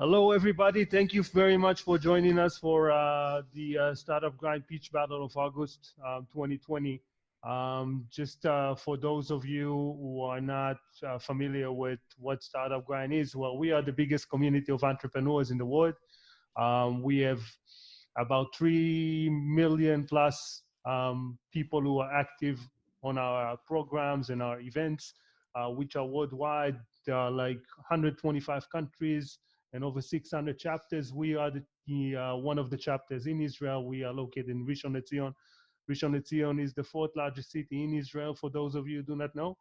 Hello, everybody. Thank you very much for joining us for the Startup Grind Pitch Battle of August 2020. Just for those of you who are not familiar with what Startup Grind is, well, we are the biggest community of entrepreneurs in the world. We have about 3 million plus people who are active on our programs and our events, which are worldwide. There are like 125 countries and over 600 chapters. We are one of the chapters in Israel. We are located in Rishon Lezion. Rishon Lezion is the fourth largest city in Israel, for those of you who do not know.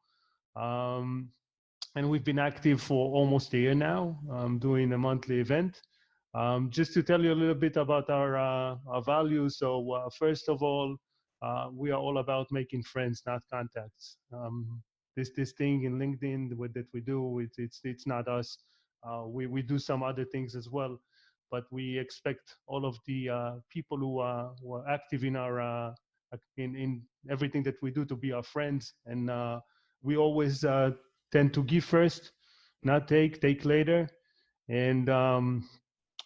And we've been active for almost a year now, doing a monthly event. Just to tell you a little bit about our values. So first of all, we are all about making friends, not contacts. This thing in LinkedIn that we do, it's not us. We do some other things as well, but we expect all of the people who are active in our in everything that we do to be our friends. And we always tend to give first, not take later. And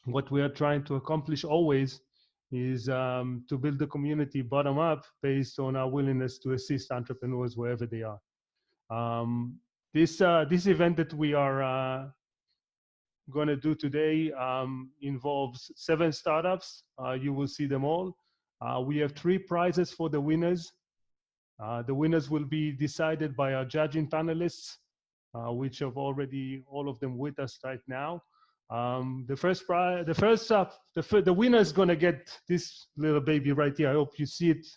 what we are trying to accomplish always is to build the community bottom up based on our willingness to assist entrepreneurs wherever they are. This event that we are going to do today involves 7 startups. You will see them all. We have 3 prizes for the winners. The winners will be decided by our judging panelists, which have already all of them with us right now. The first prize, the winner is going to get this little baby right here. I hope you see it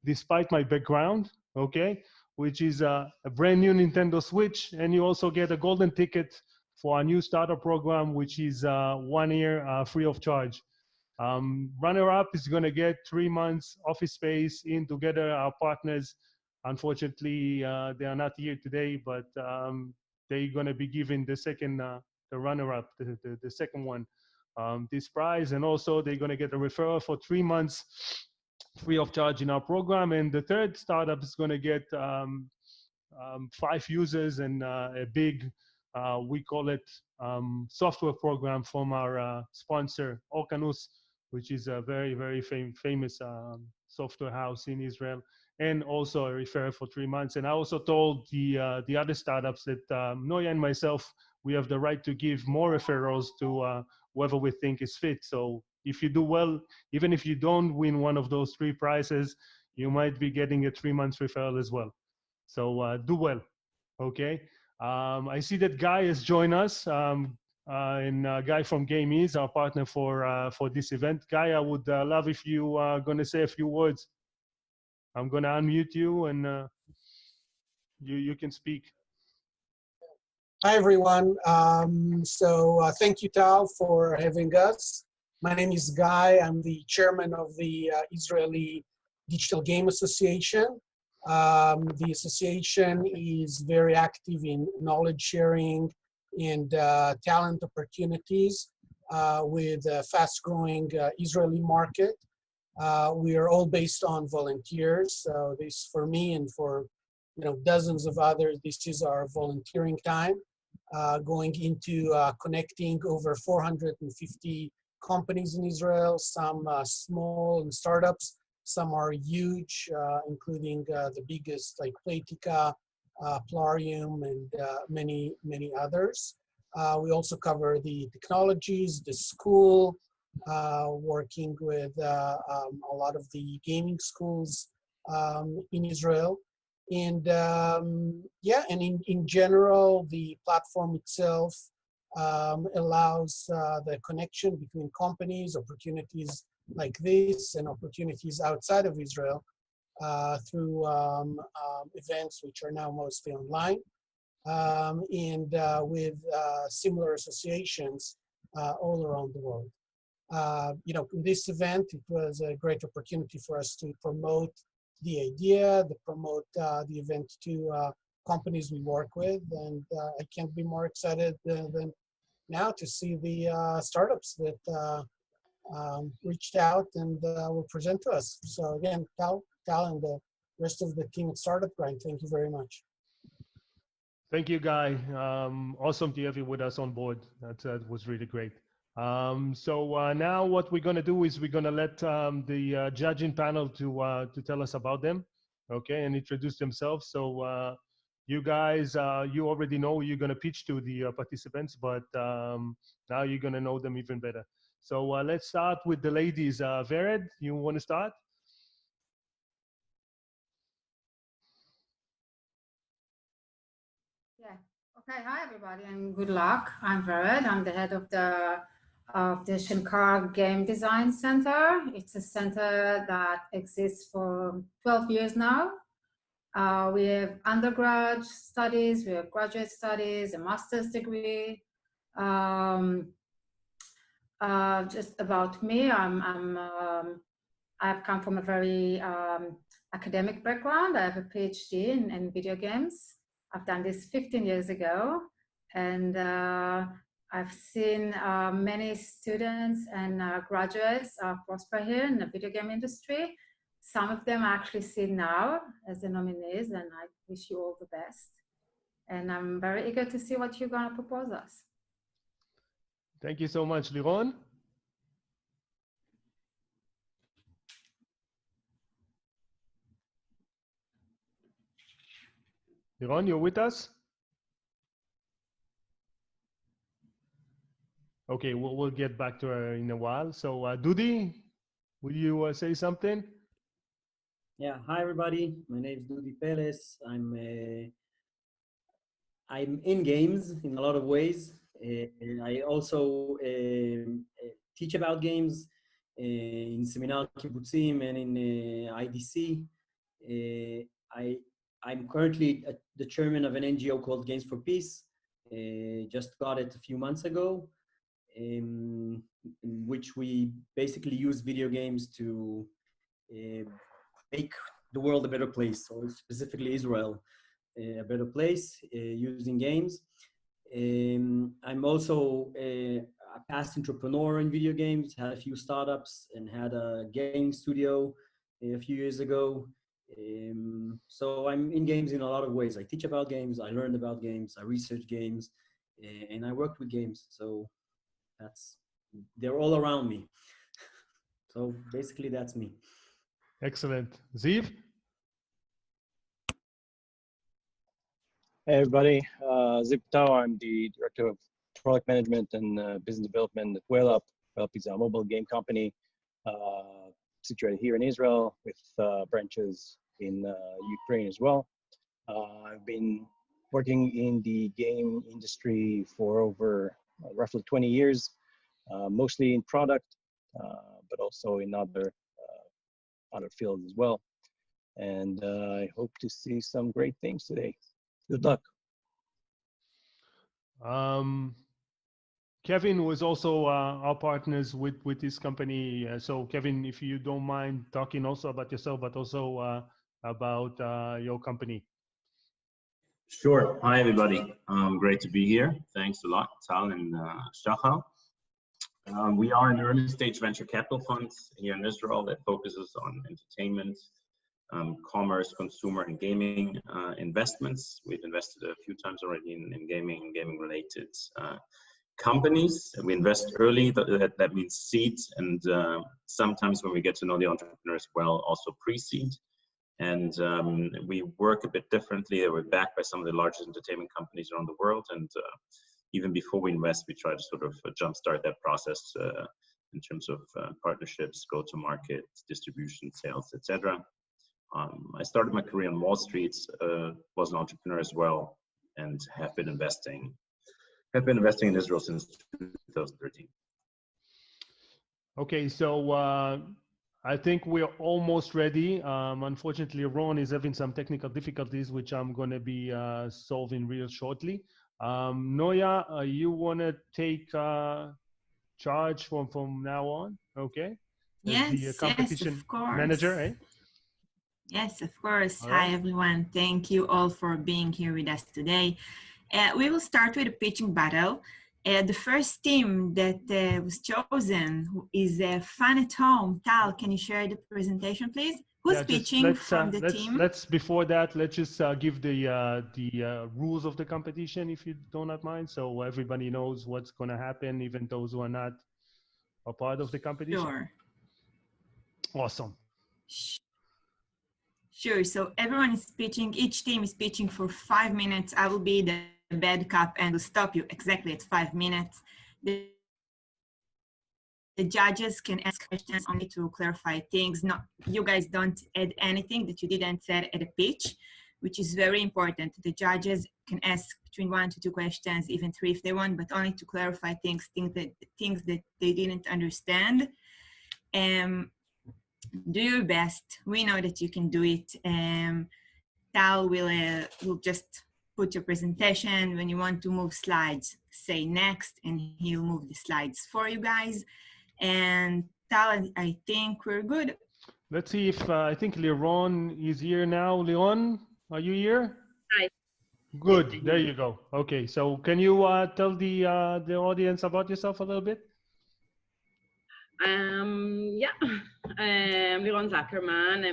despite my background, okay? Which is a brand new Nintendo Switch, and you also get a golden ticket for our new starter program, which is 1 year free of charge. Runner-up is going to get 3 months office space in together. Our partners, unfortunately, they are not here today, but they're going to be given the second, the runner-up, the second one, this prize, and also they're going to get a referral for 3 months free of charge in our program. And the third startup is going to get 5 users and a big, we call it software program from our sponsor, Orkanus, which is a very, very famous software house in Israel, and also a referral for 3 months. And I also told the other startups that Noya and myself, we have the right to give more referrals to whoever we think is fit. So if you do well, even if you don't win one of those 3 prizes, you might be getting a 3 months referral as well. So do well, okay? I see that Guy has joined us, and Guy from Game is our partner for this event. Guy, I would love if you are going to say a few words. I'm going to unmute you, and you can speak. Hi, everyone. Thank you, Tal, for having us. My name is Guy. I'm the chairman of the Israeli Digital Game Association. The association is very active in knowledge sharing and talent opportunities with a fast-growing Israeli market. We are all based on volunteers. So this, for me and for dozens of others, this is our volunteering time, going into connecting over 450 companies in Israel, some small and startups. Some are huge, including the biggest like Playtika, Plarium, and many, many others. We also cover the technologies, the school, working with a lot of the gaming schools in Israel. And yeah, and in general, the platform itself allows the connection between companies, opportunities like this, and opportunities outside of Israel through events which are now mostly online, and with similar associations all around the world. In this event, it was a great opportunity for us to promote the idea, to promote the event to companies we work with, and I can't be more excited than now to see the startups that reached out and will present to us. So again, Tal and the rest of the team at Startup Grind, thank you very much. Thank you, Guy. Awesome to have you with us on board. That was really great. So now what we're going to do is we're going to let the judging panel to tell us about them, okay, and introduce themselves. So you guys, you already know you're going to pitch to the participants, but now you're going to know them even better. So let's start with the ladies. Vered, you want to start? Yeah. Okay. Hi, everybody, and good luck. I'm Vered. I'm the head of the Shankar Game Design Center. It's a center that exists for 12 years now. We have undergrad studies, we have graduate studies, a master's degree. Just about me, I've come from a very academic background. I have a PhD in video games. I've done this 15 years ago, and I've seen many students and graduates prosper here in the video game industry. Some of them I actually see now as the nominees, and I wish you all the best. And I'm very eager to see what you're going to propose us. Thank you so much, Liron. Liron, you're with us? Okay, we'll get back to her in a while. So Dudi, will you say something? Yeah, hi everybody. My name is Dudi Peles. I'm in games in a lot of ways. I also teach about games in Seminar Kibbutzim and in IDC. I'm currently the chairman of an NGO called Games for Peace. Just got it a few months ago, in which we basically use video games to make the world a better place, or specifically Israel a better place using games. I'm also a past entrepreneur in video games, had a few startups and had a gaming studio a few years ago. So I'm in games in a lot of ways. I teach about games, I learn about games, I research games, and I worked with games. So they're all around me. So basically that's me. Excellent. Ziv? Hey everybody, Ziv Tao. I'm the Director of Product Management and Business Development at WhaleUp. WhaleUp is a mobile game company situated here in Israel with branches in Ukraine as well. I've been working in the game industry for over roughly 20 years, mostly in product, but also in other fields as well. And I hope to see some great things today. Good luck. Kevin was also our partners with this company. So Kevin, if you don't mind talking also about yourself, but also about your company. Sure. Hi, everybody. Great to be here. Thanks a lot, Tal and Shachar. We are an early stage venture capital fund here in Israel that focuses on entertainment, commerce, consumer, and gaming investments. We've invested a few times already in gaming and gaming related companies. We invest early, that means seed, and sometimes when we get to know the entrepreneurs well, also pre-seed. And we work a bit differently. We're backed by some of the largest entertainment companies around the world, and even before we invest, we try to sort of jumpstart that process in terms of partnerships, go-to-market, distribution, sales, etc. I started my career on Wall Street, was an entrepreneur as well, and have been investing in Israel since 2013. Okay, so I think we're almost ready. Unfortunately, Ron is having some technical difficulties, which I'm going to be solving real shortly. Noya, you want to take charge from now on? Okay. Yes, the competition yes, of course. manager, eh? Yes, of course. All Hi, right. everyone. Thank you all for being here with us today. We will start with a pitching battle. The first team that was chosen is Fun at Home. Tal, can you share the presentation, please? Who's Yeah, just pitching from the team? let's before that, let's just give the rules of the competition, if you do not mind, so everybody knows what's going to happen, even those who are not a part of the competition. Sure. Awesome. Sure. So everyone is pitching. Each team is pitching for 5 minutes. I will be the bad cop and will stop you exactly at 5 minutes. The judges can ask questions only to clarify things. Not, you guys don't add anything that you didn't say at a pitch, which is very important. The judges can ask between 1 to 2 questions, even 3 if they want, but only to clarify things that they didn't understand. Do your best. We know that you can do it. Tal will just put your presentation. When you want to move slides, say next, and he'll move the slides for you guys. And Tal, I think we're good. Let's see if I think Leon is here now. Leon, are you here? Hi. Good. There you go. Okay. So can you tell the audience about yourself a little bit? Yeah, I'm Liron Zuckerman.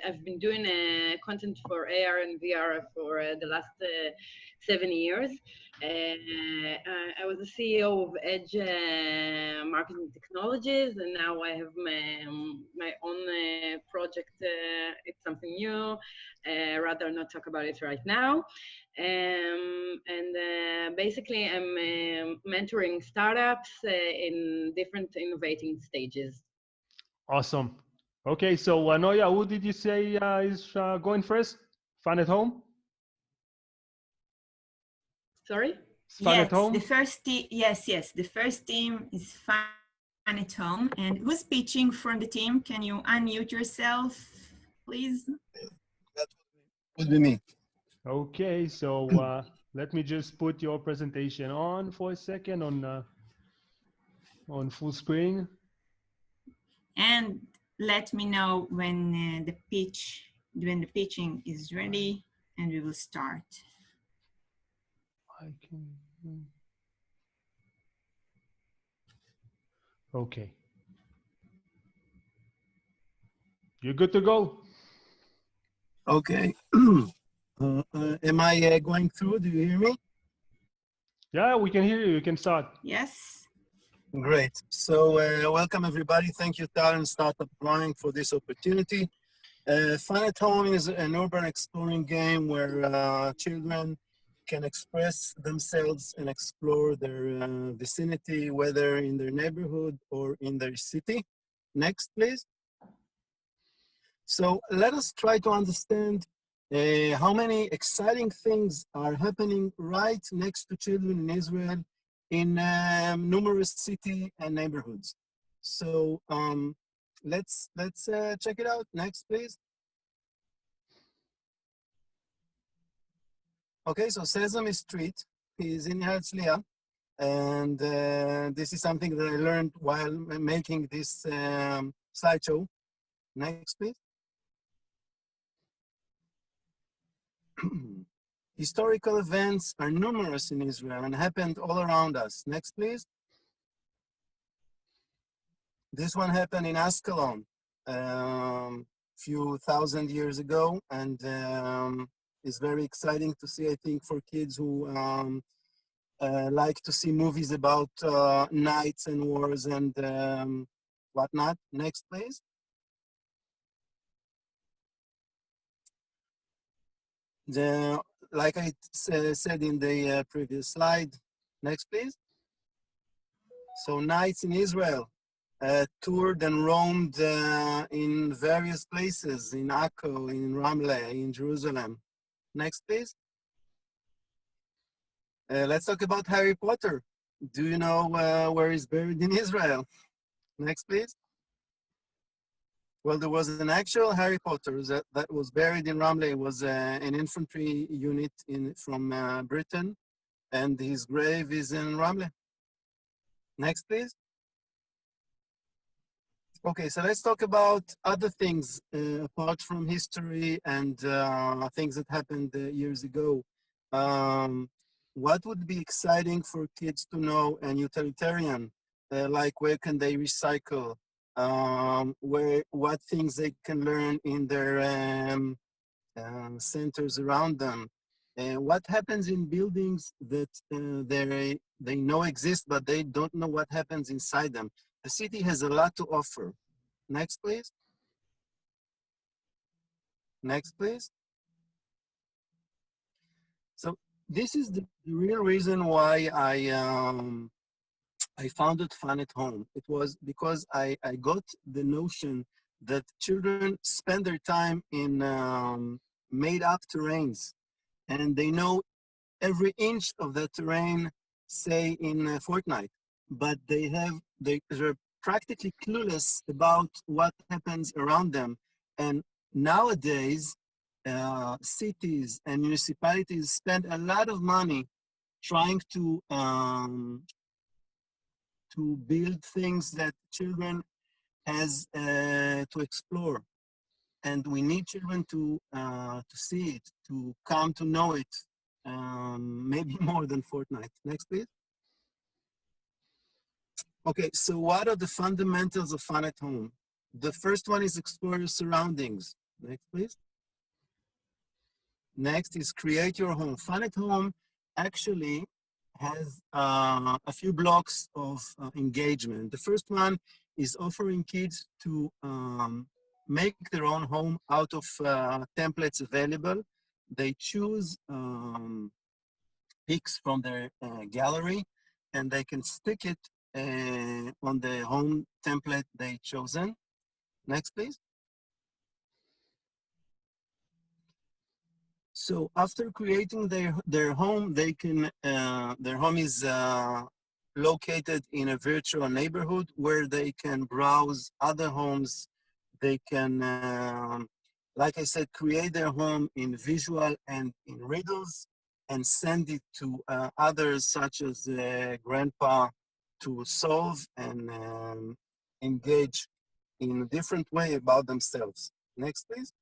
I've been doing content for AR and VR for the last 7 years. I was the CEO of Edge Marketing Technologies, and now I have my own project. It's something new. Rather not talk about it right now. Basically, I'm mentoring startups in different innovating stages. Awesome. Okay, so Noya, who did you say is going first? Fun at Home? Sorry? Fun yes, at Home? The first yes. The first team is Fun at Home. And who's pitching from the team? Can you unmute yourself, please? That would be me. Okay, so let me just put your presentation on for a second on full screen. And let me know when the pitching is ready, and we will start. I can. Okay. You're good to go. Okay. Am I going through? Do you hear me? Yeah, we can hear you. You can start. Yes. Great. So welcome everybody. Thank you, Tal and Startup Grind, for this opportunity. Fun at Home is an urban exploring game where children can express themselves and explore their vicinity, whether in their neighborhood or in their city. Next, please. So let us try to understand how many exciting things are happening right next to children in Israel in numerous cities and neighborhoods. So let's check it out. Next, please. Okay, so Sesame Street is in Herzliya, and this is something that I learned while making this slideshow. Next, please. Historical events are numerous in Israel and happened all around us. Next, please. This one happened in Ascalon few thousand years ago, and it's very exciting to see, I think, for kids who like to see movies about knights and wars and whatnot. Next, please. Like I said in the previous slide. Next, please. So knights in Israel toured and roamed in various places, in Akko, in Ramleh, in Jerusalem. Next, please. Let's talk about Harry Potter. Do you know where he's buried in Israel? Next, please. Well, there was an actual Harry Potter that was buried in Ramleh. It was an infantry unit from Britain, and his grave is in Ramleh. Next, please. Okay, so let's talk about other things apart from history and things that happened years ago. what would be exciting for kids to know and utilitarian, like where can they recycle, what things they can learn in their centers around them. What happens in buildings that they know exist, but they don't know what happens inside them. The city has a lot to offer. Next, please. Next, please. So this is the real reason why I founded Fun at Home. It was because I got the notion that children spend their time in made up terrains, and they know every inch of the terrain, say in Fortnite, but they're practically clueless about what happens around them. And nowadays, cities and municipalities spend a lot of money trying to build things that children has to explore. And we need children to see it, to come to know it, maybe more than Fortnite. Next, please. Okay, so what are the fundamentals of Fun at Home? The first one is explore your surroundings. Next, please. Next is create your home. Fun at Home actually has a few blocks of engagement. The first one is offering kids to make their own home out of templates available. They choose pics from their gallery, and they can stick it on the home template they chosen. Next, please. So after creating their home, they can their home is located in a virtual neighborhood where they can browse other homes. They can, like I said, create their home in visual and in riddles, and send it to others such as grandpa to solve and engage in a different way about themselves. Next, please.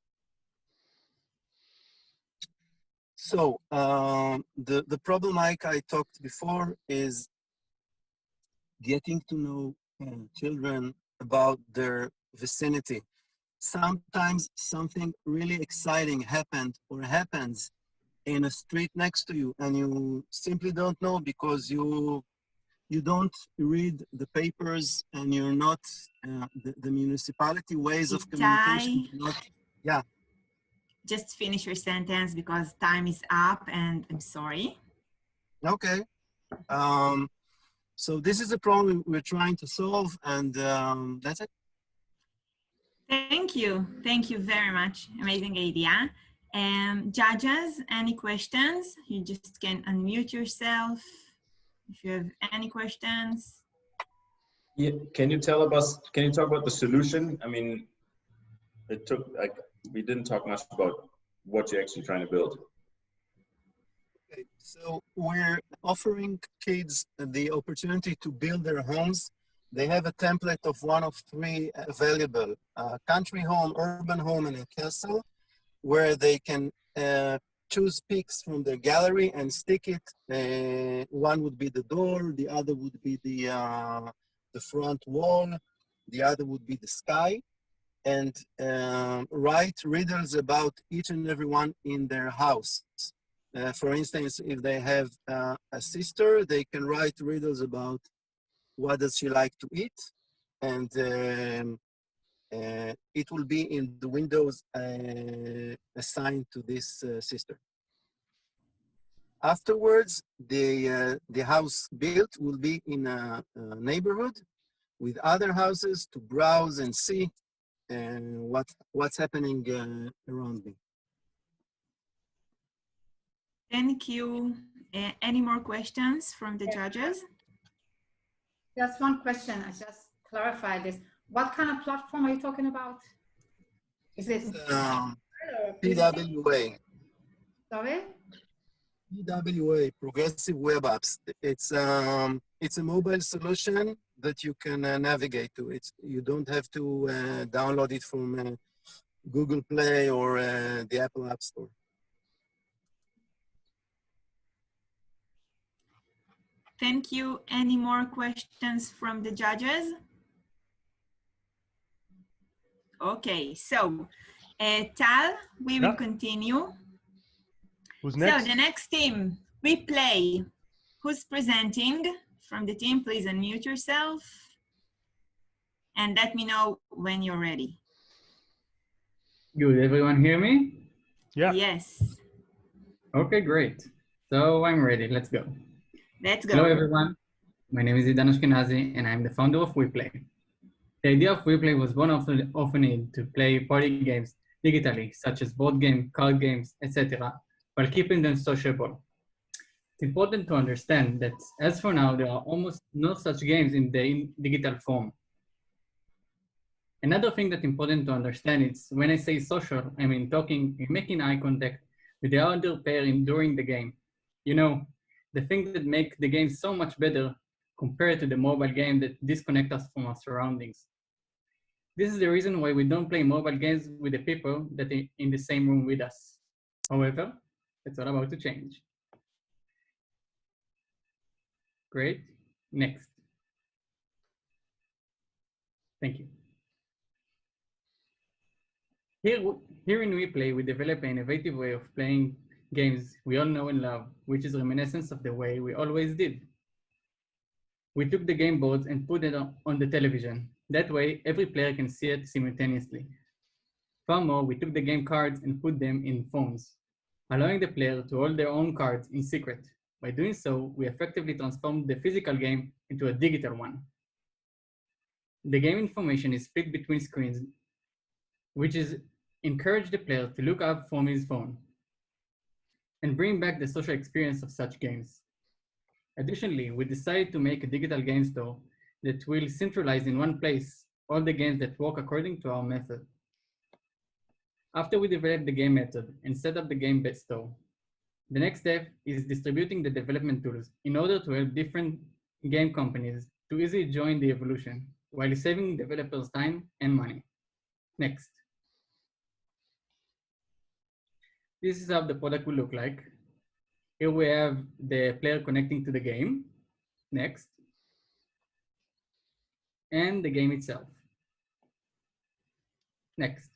So the problem, like I talked before, is getting to know children about their vicinity. Sometimes something really exciting happened or happens in a street next to you, and you simply don't know because you don't read the papers, and you're not the municipality ways of communication. Yeah. Just finish your sentence because time is up, and I'm sorry. Okay. So this is a problem we're trying to solve, and that's it. Thank you. Thank you very much. Amazing idea. Judges, any questions? You just can unmute yourself if you have any questions. Yeah, can you talk about the solution? I mean, we didn't talk much about what you're actually trying to build. Okay, so we're offering kids the opportunity to build their homes. They have a template of one of three available: a country home, urban home, and a castle, where they can choose pics from their gallery and stick it. One would be the door, the other would be the front wall, the other would be the sky, and write riddles about each and every one in their house. For instance, if they have a sister, they can write riddles about what does she like to eat, and it will be in the windows assigned to this sister. Afterwards, the house built will be in a neighborhood with other houses to browse and see what's happening around me. Thank you. Any more questions from the judges? Just one question. I just clarified this. What kind of platform are you talking about? Is it PWA? Sorry? PWA, Progressive Web Apps. It's a mobile solution that you can navigate to. You don't have to download it from Google Play or the Apple App Store. Thank you. Any more questions from the judges? Okay, so Tal, we will continue. Who's next? So the next team, we play. Who's presenting from the team? Please unmute yourself and let me know when you're ready. Good, everyone hear me? Yeah. Yes. Okay, great. So I'm ready, let's go. Let's go. Hello everyone, my name is Idan Ashkenazi and I'm the founder of WePlay. The idea of WePlay was born of a need to play party games digitally, such as board games, card games, etc., while keeping them sociable. It's important to understand that as for now, there are almost no such games in the digital form. Another thing that's important to understand is when I say social, I mean talking and making eye contact with the other player during the game. You know, the thing that makes the game so much better compared to the mobile game that disconnect us from our surroundings. This is the reason why we don't play mobile games with the people that are in the same room with us. However, it's all about to change. Great, next. Thank you. Here in WePlay, we develop an innovative way of playing games we all know and love, which is reminiscence of the way we always did. We took the game boards and put it on the television. That way, every player can see it simultaneously. Furthermore, we took the game cards and put them in phones, allowing the player to hold their own cards in secret. By doing so, we effectively transformed the physical game into a digital one. The game information is split between screens, which is encourage the player to look up from his phone and bring back the social experience of such games. Additionally, we decided to make a digital game store that will centralize in one place all the games that work according to our method. After we develop the game method and set up the game store, the next step is distributing the development tools in order to help different game companies to easily join the evolution while saving developers time and money. Next. This is how the product will look like. Here we have the player connecting to the game. Next. And the game itself. Next.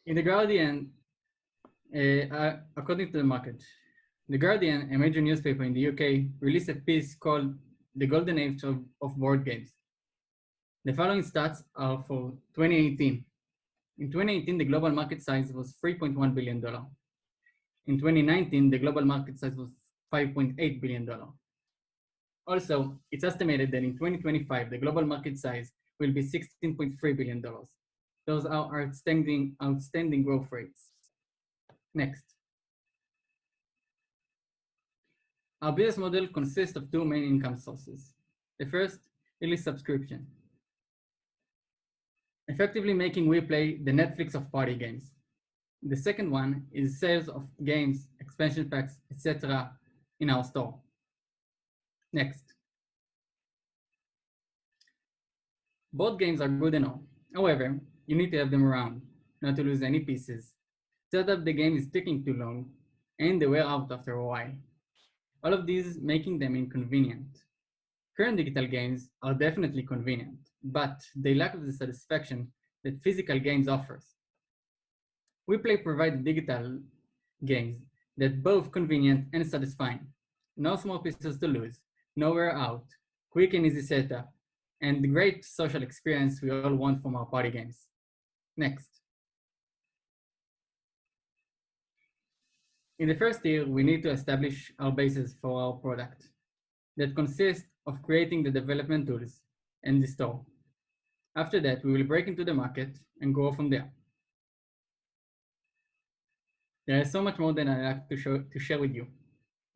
In The Guardian, according to the market, The Guardian, a major newspaper in the UK, released a piece called The Golden Age of Board Games. The following stats are for 2018. In 2018, the global market size was $3.1 billion. In 2019, the global market size was $5.8 billion. Also, it's estimated that in 2025, the global market size will be $16.3 billion. Those are outstanding growth rates. Next. Our business model consists of two main income sources. The first is subscription, effectively making WePlay the Netflix of party games. The second one is sales of games, expansion packs, etc. in our store. Next. Board games are good and all. However, you need to have them around, not to lose any pieces. Setup the game is taking too long, and they wear out after a while. All of these making them inconvenient. Current digital games are definitely convenient, but they lack the satisfaction that physical games offers. WePlay provides digital games that both convenient and satisfying. No small pieces to lose, no wear out, quick and easy setup, and the great social experience we all want from our party games. Next. In the first year, we need to establish our basis for our product that consists of creating the development tools and the store. After that, we will break into the market and go from there. There is so much more than I like to share with you,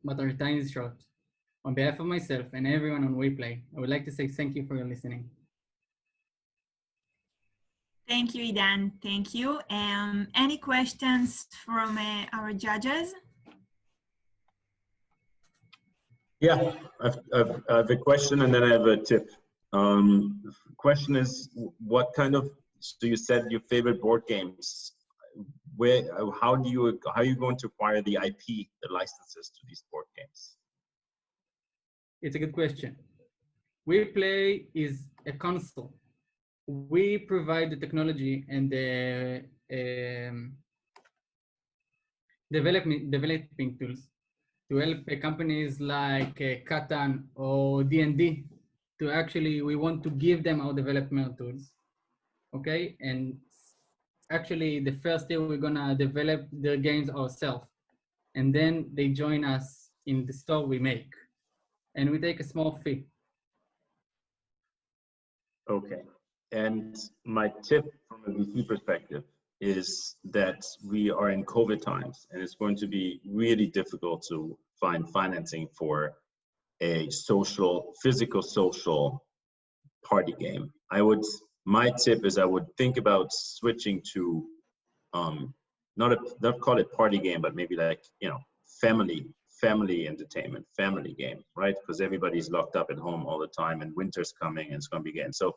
but our time is short. On behalf of myself and everyone on WePlay, I would like to say thank you for your listening. Thank you, Idan. Thank you. Any questions from our judges? Yeah, I have a question and then I have a tip. The question is, what kind of, so you said your favorite board games. how are you going to acquire the IP, the licenses to these board games? It's a good question. We Play is a console. We provide the technology and the developing tools to help companies like Catan or D&D to actually, we want to give them our development tools, okay? And actually the first year we're gonna develop their games ourselves, and then they join us in the store we make, and we take a small fee. Okay, and my tip from a VC perspective is that we are in COVID times, and it's going to be really difficult to find financing for a physical social party game. My tip is I would think about switching to, not call it party game, but maybe like, family entertainment, family game, right? Because everybody's locked up at home all the time, and winter's coming and it's going to be again. So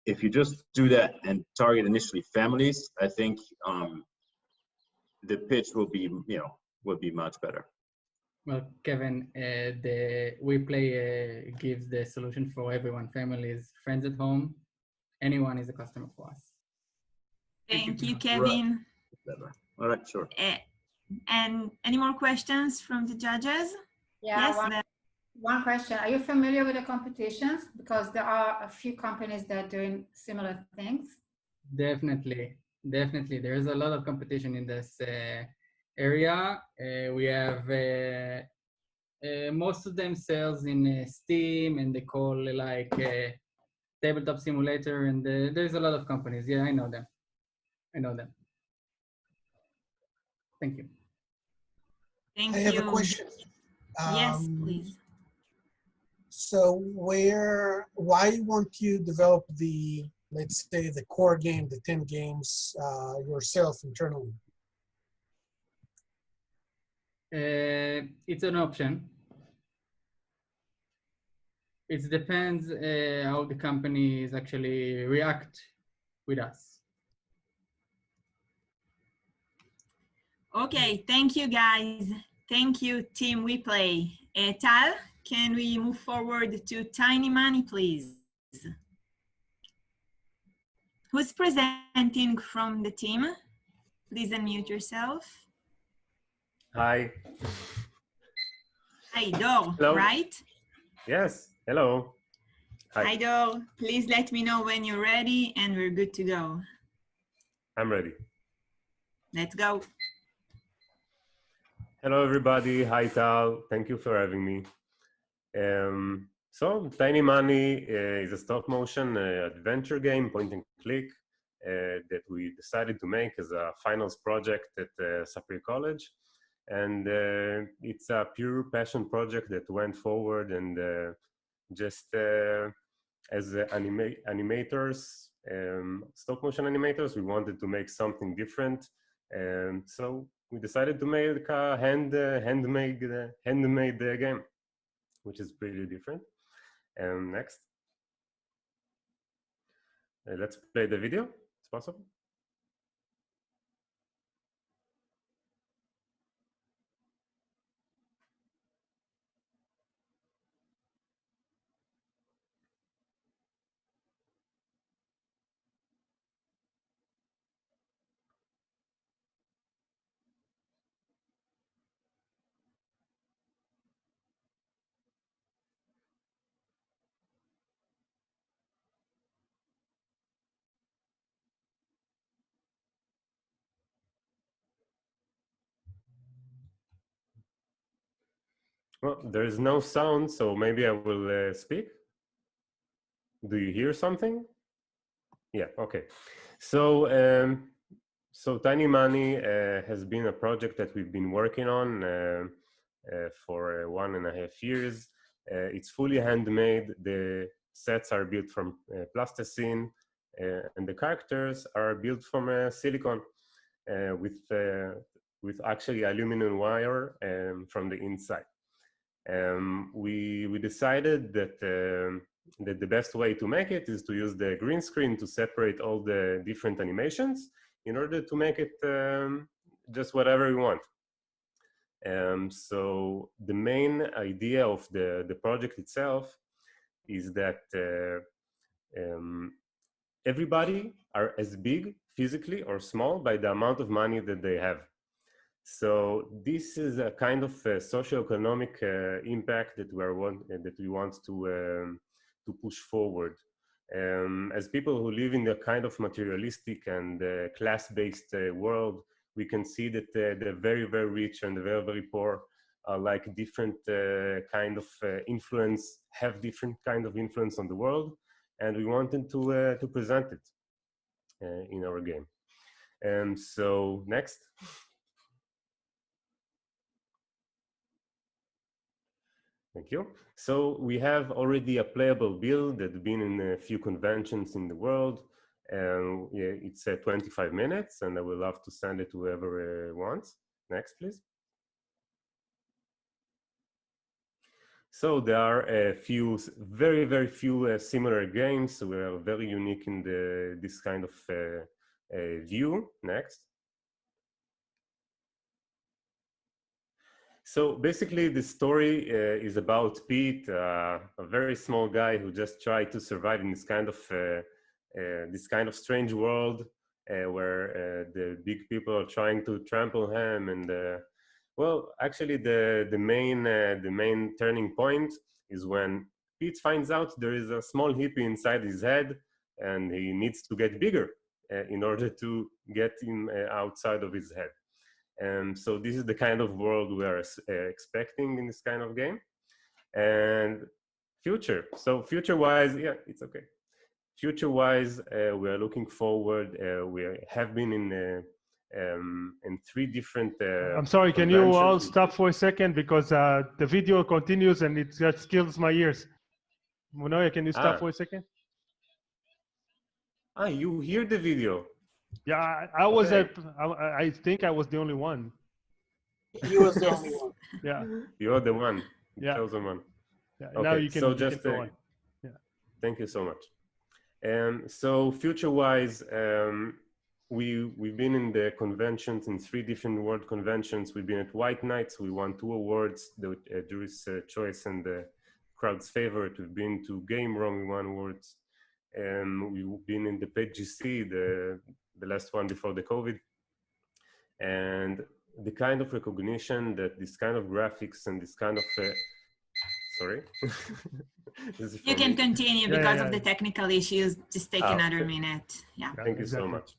if you just do that and target initially families, I think the pitch will be much better. Well, Kevin, We Play gives the solution for everyone, families, friends at home, anyone is a customer for us. Thank you, Kevin. All right, sure. And any more questions from the judges? Yeah, Yes, one question. Are you familiar with the competitions? Because there are a few companies that are doing similar things. Definitely. There's a lot of competition in this area. We have most of them sells in Steam, and they call like Tabletop Simulator, and there's a lot of companies. Yeah, I know them. Thank you. Thank I you. have a question. Yes, please. So why won't you develop let's say the core game, the 10 games yourself internally? It's an option. It depends how the companies actually react with us. Okay, thank you guys. Thank you, Team We Play. Tal, can we move forward to Tiny Money, please? Who's presenting from the team? Please unmute yourself. Hi. Hi, Dor, Hello. right? Yes, hello. Hi, Dor. Please let me know when you're ready and we're good to go. I'm ready. Let's go. Hello, everybody. Hi, Tal. Thank you for having me. So, Tiny Money is a stop-motion adventure game, point and click, that we decided to make as a finals project at Sapir College. And it's a pure passion project that went forward, and just as animators, stop-motion animators, we wanted to make something different. So we decided to make a handmade game, which is pretty different. Next. Let's play the video. It's possible. Well, there is no sound, so maybe I will speak. Do you hear something? Yeah, okay. So, so Tiny Money has been a project that we've been working on for 1.5 years. It's fully handmade. The sets are built from plasticine, and the characters are built from silicone with actually aluminum wire from the inside. We decided that the best way to make it is to use the green screen to separate all the different animations in order to make it just whatever we want. So the main idea of the project itself is that everybody are as big physically or small by the amount of money that they have. So this is a kind of socio-economic impact that we want to push forward. As people who live in a kind of materialistic and class-based world, we can see that the very, very rich and the very, very poor are like different kind of influence, have different kind of influence on the world, and we wanted to present it in our game. So next. Thank you. So we have already a playable build that's been in a few conventions in the world. Yeah, it's 25 minutes, and I would love to send it to whoever wants. Next, please. So there are a few, very, very few similar games. So we are very unique in this kind of view. Next. So basically, the story is about Pete, a very small guy who just tried to survive in this kind of strange world where the big people are trying to trample him. And well, actually, the main turning point is when Pete finds out there is a small hippie inside his head, and he needs to get bigger in order to get him outside of his head. So this is the kind of world we are expecting in this kind of game. And future. So future-wise, yeah, it's okay. Future-wise, we are looking forward. We have been in 3 different. I'm sorry. Can you all stop for a second, because the video continues and it just kills my ears. Monoya, can you stop for a second? You hear the video? Yeah, I was I think I was the only one. He was the only one. Yeah. You're the one. Yeah. Chosen one. Yeah. Okay. Now you can, so you just can go on. Yeah. Thank you so much. So future-wise, we've been in the conventions, in 3 different world conventions. We've been at White Nights. We won 2 awards, the jury's choice and the crowd's favorite. We've been to Game Room, we won awards. We've been in the PGC, the last one before the COVID. And the kind of recognition that this kind of graphics and this kind of, sorry. You can continue because of the technical issues. Just take another minute. Yeah. Thank you so much.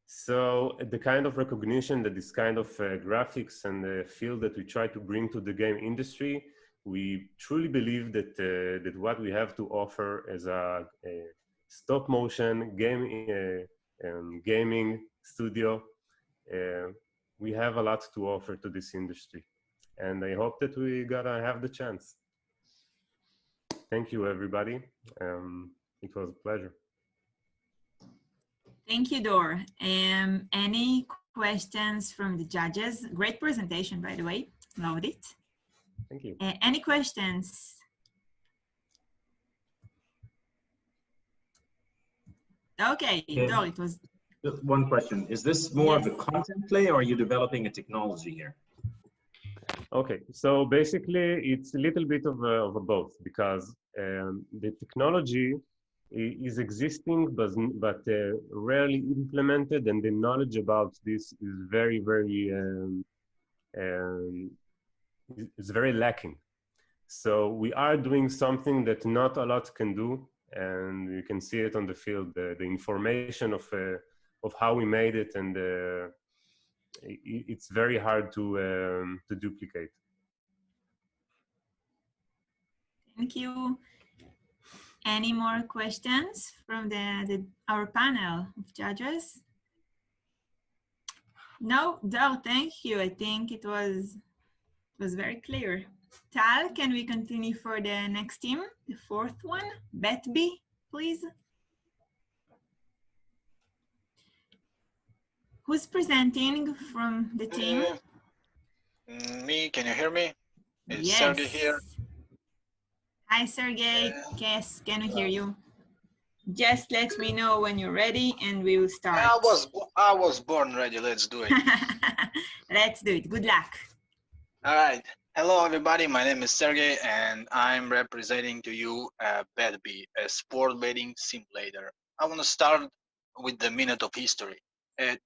So the kind of recognition that this kind of graphics and the field that we try to bring to the game industry, we truly believe that that what we have to offer as a stop motion gaming studio, we have a lot to offer to this industry, and I hope that we gotta have the chance. Thank you, everybody. It was a pleasure. Thank you, Dor. Any questions from the judges? Great presentation, by the way. Loved it. Thank you. Any questions? Okay, Dor, it was. One question. Is this more of a content play, or are you developing a technology here? Okay, so basically it's a little bit of a both, because the technology is existing but rarely implemented, and the knowledge about this is very, very is very lacking. So we are doing something that not a lot can do, and you can see it on the field, the information of how we made it, and it's very hard to duplicate. Thank you. Any more questions from our panel of judges? No, Dor, thank you. I think it was very clear. Tal, can we continue for the next team, the 4th one? Betby, please. Who's presenting from the team? Me, can you hear me? Is Yes. Sergey here? Hi, Sergey. Yes, can we hear you? Just let me know when you're ready and we will start. I was born ready. Let's do it. Let's do it. Good luck. All right. Hello, everybody. My name is Sergey, and I'm representing to you BetBee, a sport betting simulator. I want to start with the minute of history.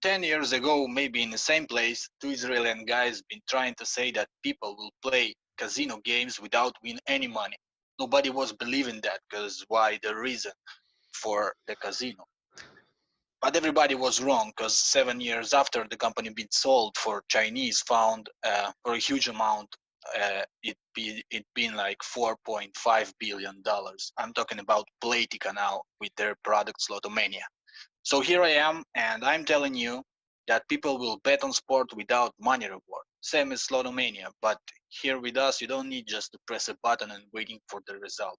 10 years ago, maybe in the same place, two Israeli guys been trying to say that people will play casino games without win any money. Nobody was believing that because why the reason for the casino. But everybody was wrong because 7 years after the company been sold for Chinese found for a huge amount, it been like $4.5 billion. I'm talking about Playtika now with their product Slotomania. So here I am, and I'm telling you that people will bet on sport without money reward. Same as Slotomania, but here with us, you don't need just to press a button and waiting for the result.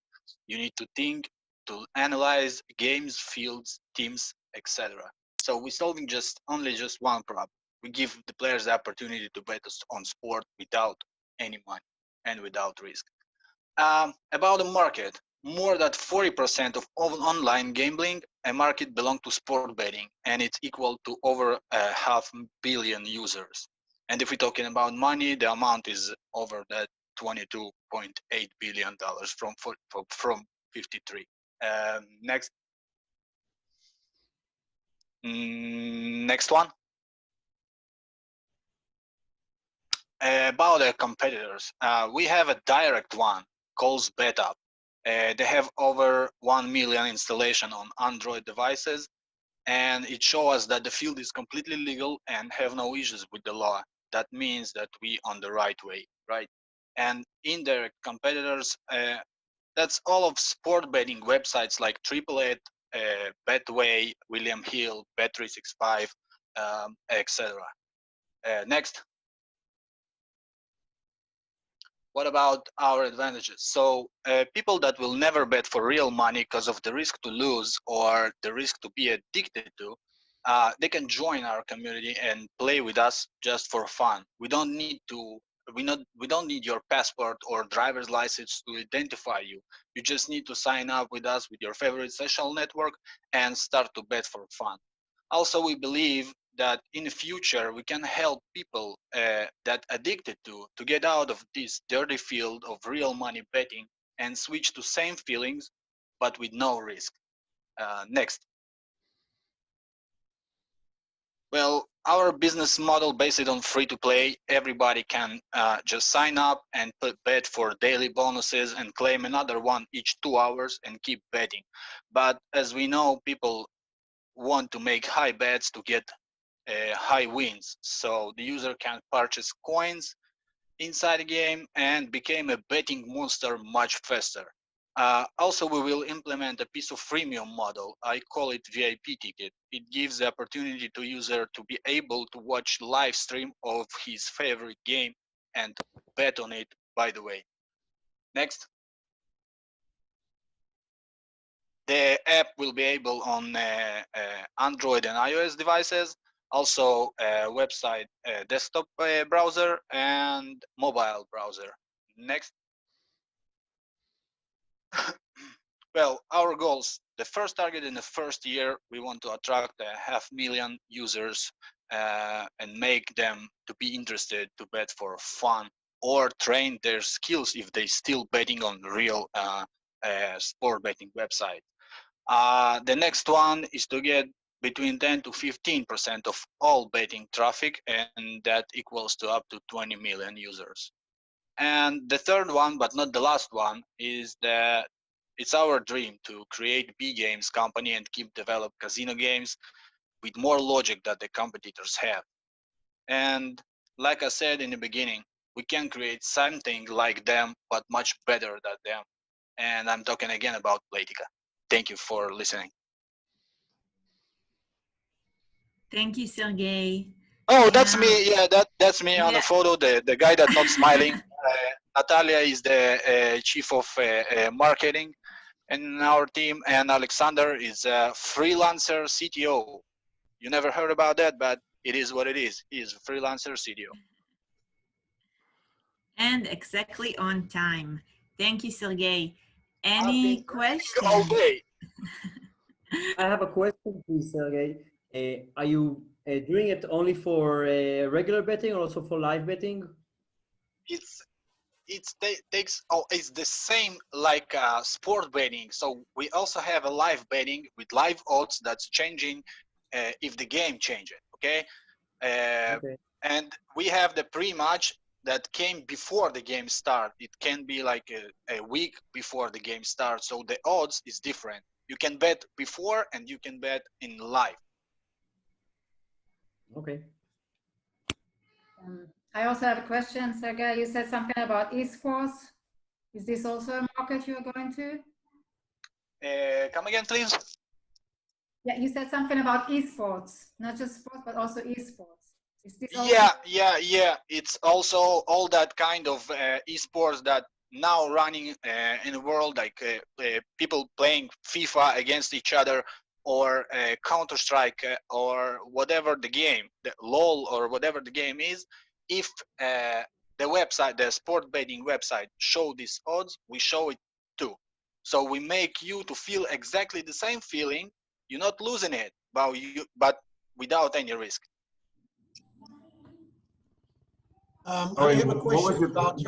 You need to think, to analyze games, fields, teams, etc. So we're solving only one problem. We give the players the opportunity to bet on sport without any money and without risk. About the market, more than 40% of all online gambling, a market belongs to sport betting, and it's equal to over 500 million users. And if we're talking about money, the amount is over that $22.8 billion from 53. Next. Next one. About the competitors, we have a direct one called BetUp. They have over 1 million installation on Android devices, and it shows us that the field is completely legal and have no issues with the law. That means that we on the right way, right? And indirect competitors, that's all of sport betting websites like Triple Eight, Betway, William Hill, Bet365, etc. Next. What about our advantages? So people that will never bet for real money because of the risk to lose or the risk to be addicted to, they can join our community and play with us just for fun. We don't need your passport or driver's license to identify you. You just need to sign up with us with your favorite social network and start to bet for fun. Also, we believe that in the future we can help people that addicted to get out of this dirty field of real money betting and switch to same feelings but with no risk. Next. Well, our business model based on free to play. Everybody can just sign up and bet for daily bonuses and claim another one each 2 hours and keep betting. But as we know, people want to make high bets to get high wins, so the user can purchase coins inside the game and become a betting monster much faster. Also, we will implement a piece of freemium model. I call it VIP ticket. It gives the opportunity to user to be able to watch live stream of his favorite game and bet on it, by the way. Next. The app will be able on Android and iOS devices, also website, desktop browser, and mobile browser. Next. Well, our goals. The first target in the first year, we want to attract 500,000 users and make them to be interested to bet for fun or train their skills if they still betting on real sport betting website. The next one is to get between 10 to 15% of all betting traffic, and that equals to up to 20 million users. And the third one, but not the last one, is that it's our dream to create B games company and keep develop casino games with more logic that the competitors have. And like I said in the beginning, we can create something like them, but much better than them. And I'm talking again about Playtika. Thank you for listening. Thank you, Sergey. Oh, that's me. Yeah, that's me on the photo. The guy that's not smiling. Natalia is the chief of marketing in our team, and Alexander is a freelancer CTO. You never heard about that, but it is what it is. He is a freelancer CTO. And exactly on time. Thank you, Sergey. Any questions? All day. I have a question, please, Sergey. Are you doing it only for regular betting or also for live betting? It's the same like sport betting. So we also have a live betting with live odds that's changing if the game changes. Okay? Okay. And we have the pre-match that came before the game start. It can be like a week before the game starts. So the odds is different. You can bet before and you can bet in live. Okay. I also have a question, Sergey. You said something about esports. Is this also a market you're going to? Come again, please. Yeah, you said something about esports, not just sports, but also esports. Is this also? Yeah. It's also all that kind of esports that now running in the world, like people playing FIFA against each other, or Counter-Strike, or whatever the game, the LOL, or whatever the game is. If the website, the sport betting website, show these odds, we show it too. So we make you to feel exactly the same feeling. You're not losing it, but without any risk. I have a question about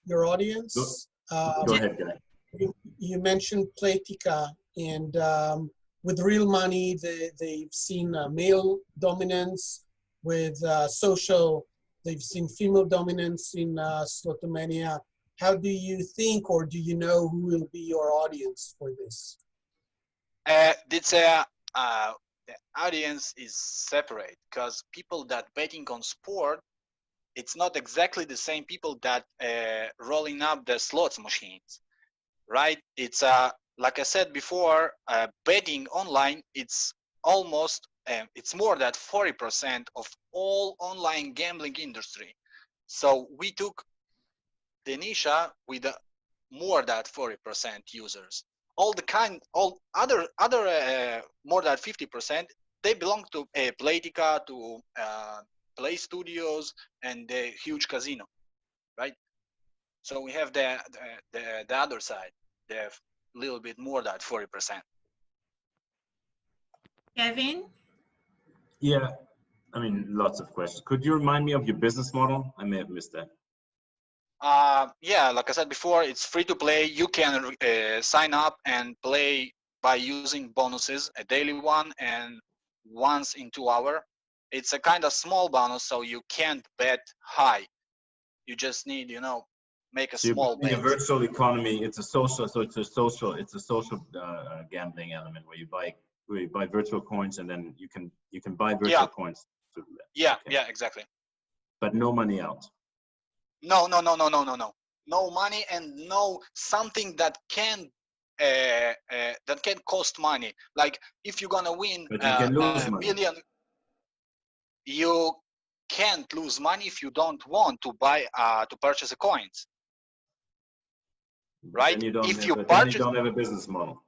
your audience. Go ahead, Guy. You mentioned Playtika, and with real money, they've seen male dominance. With social, they've seen female dominance in Slotomania. How do you think, or do you know who will be your audience for this? The audience is separate, because people that betting on sport, it's not exactly the same people that rolling up the slots machines, right? It's like I said before, betting online, it's almost it's more than 40% of all online gambling industry. So we took the niche with more than 40% users. All other more than 50%, they belong to Playtika, to Play Studios, and the huge casino, right? So we have the other side, the little bit more than 40%. Kevin? Yeah, I mean, lots of questions. Could you remind me of your business model? I may have missed that. Yeah, like I said before, it's free to play. You can sign up and play by using bonuses, a daily one and once in 2 hours. It's a kind of small bonus, so you can't bet high. You just need, make a small bet. A virtual economy. It's a social, it's a social gambling element where you buy virtual coins, and then you can buy virtual coins. Yeah, exactly. But no money out. No. No money, and no something that can cost money. Like if you're gonna win a million, you can't lose money if you don't want to buy to purchase the coins. Right? Then you don't if have, you then you don't have a business model.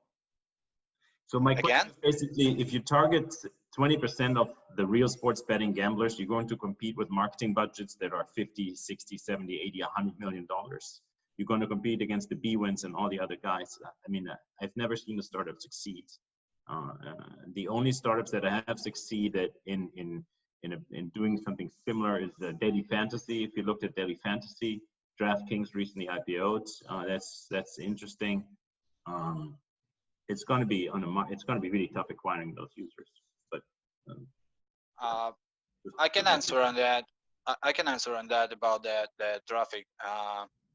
So my question is basically, if you target 20% of the real sports betting gamblers, you're going to compete with marketing budgets that are 50, 60, 70, 80, $100 million. You're going to compete against the B-Wins and all the other guys. I mean, I've never seen a startup succeed. The only startups that I have succeeded in doing something similar is Daily Fantasy. If you looked at Daily Fantasy, DraftKings recently IPO'd. That's interesting. It's going to be really tough acquiring those users. But I can answer on that. I can answer on that about the traffic.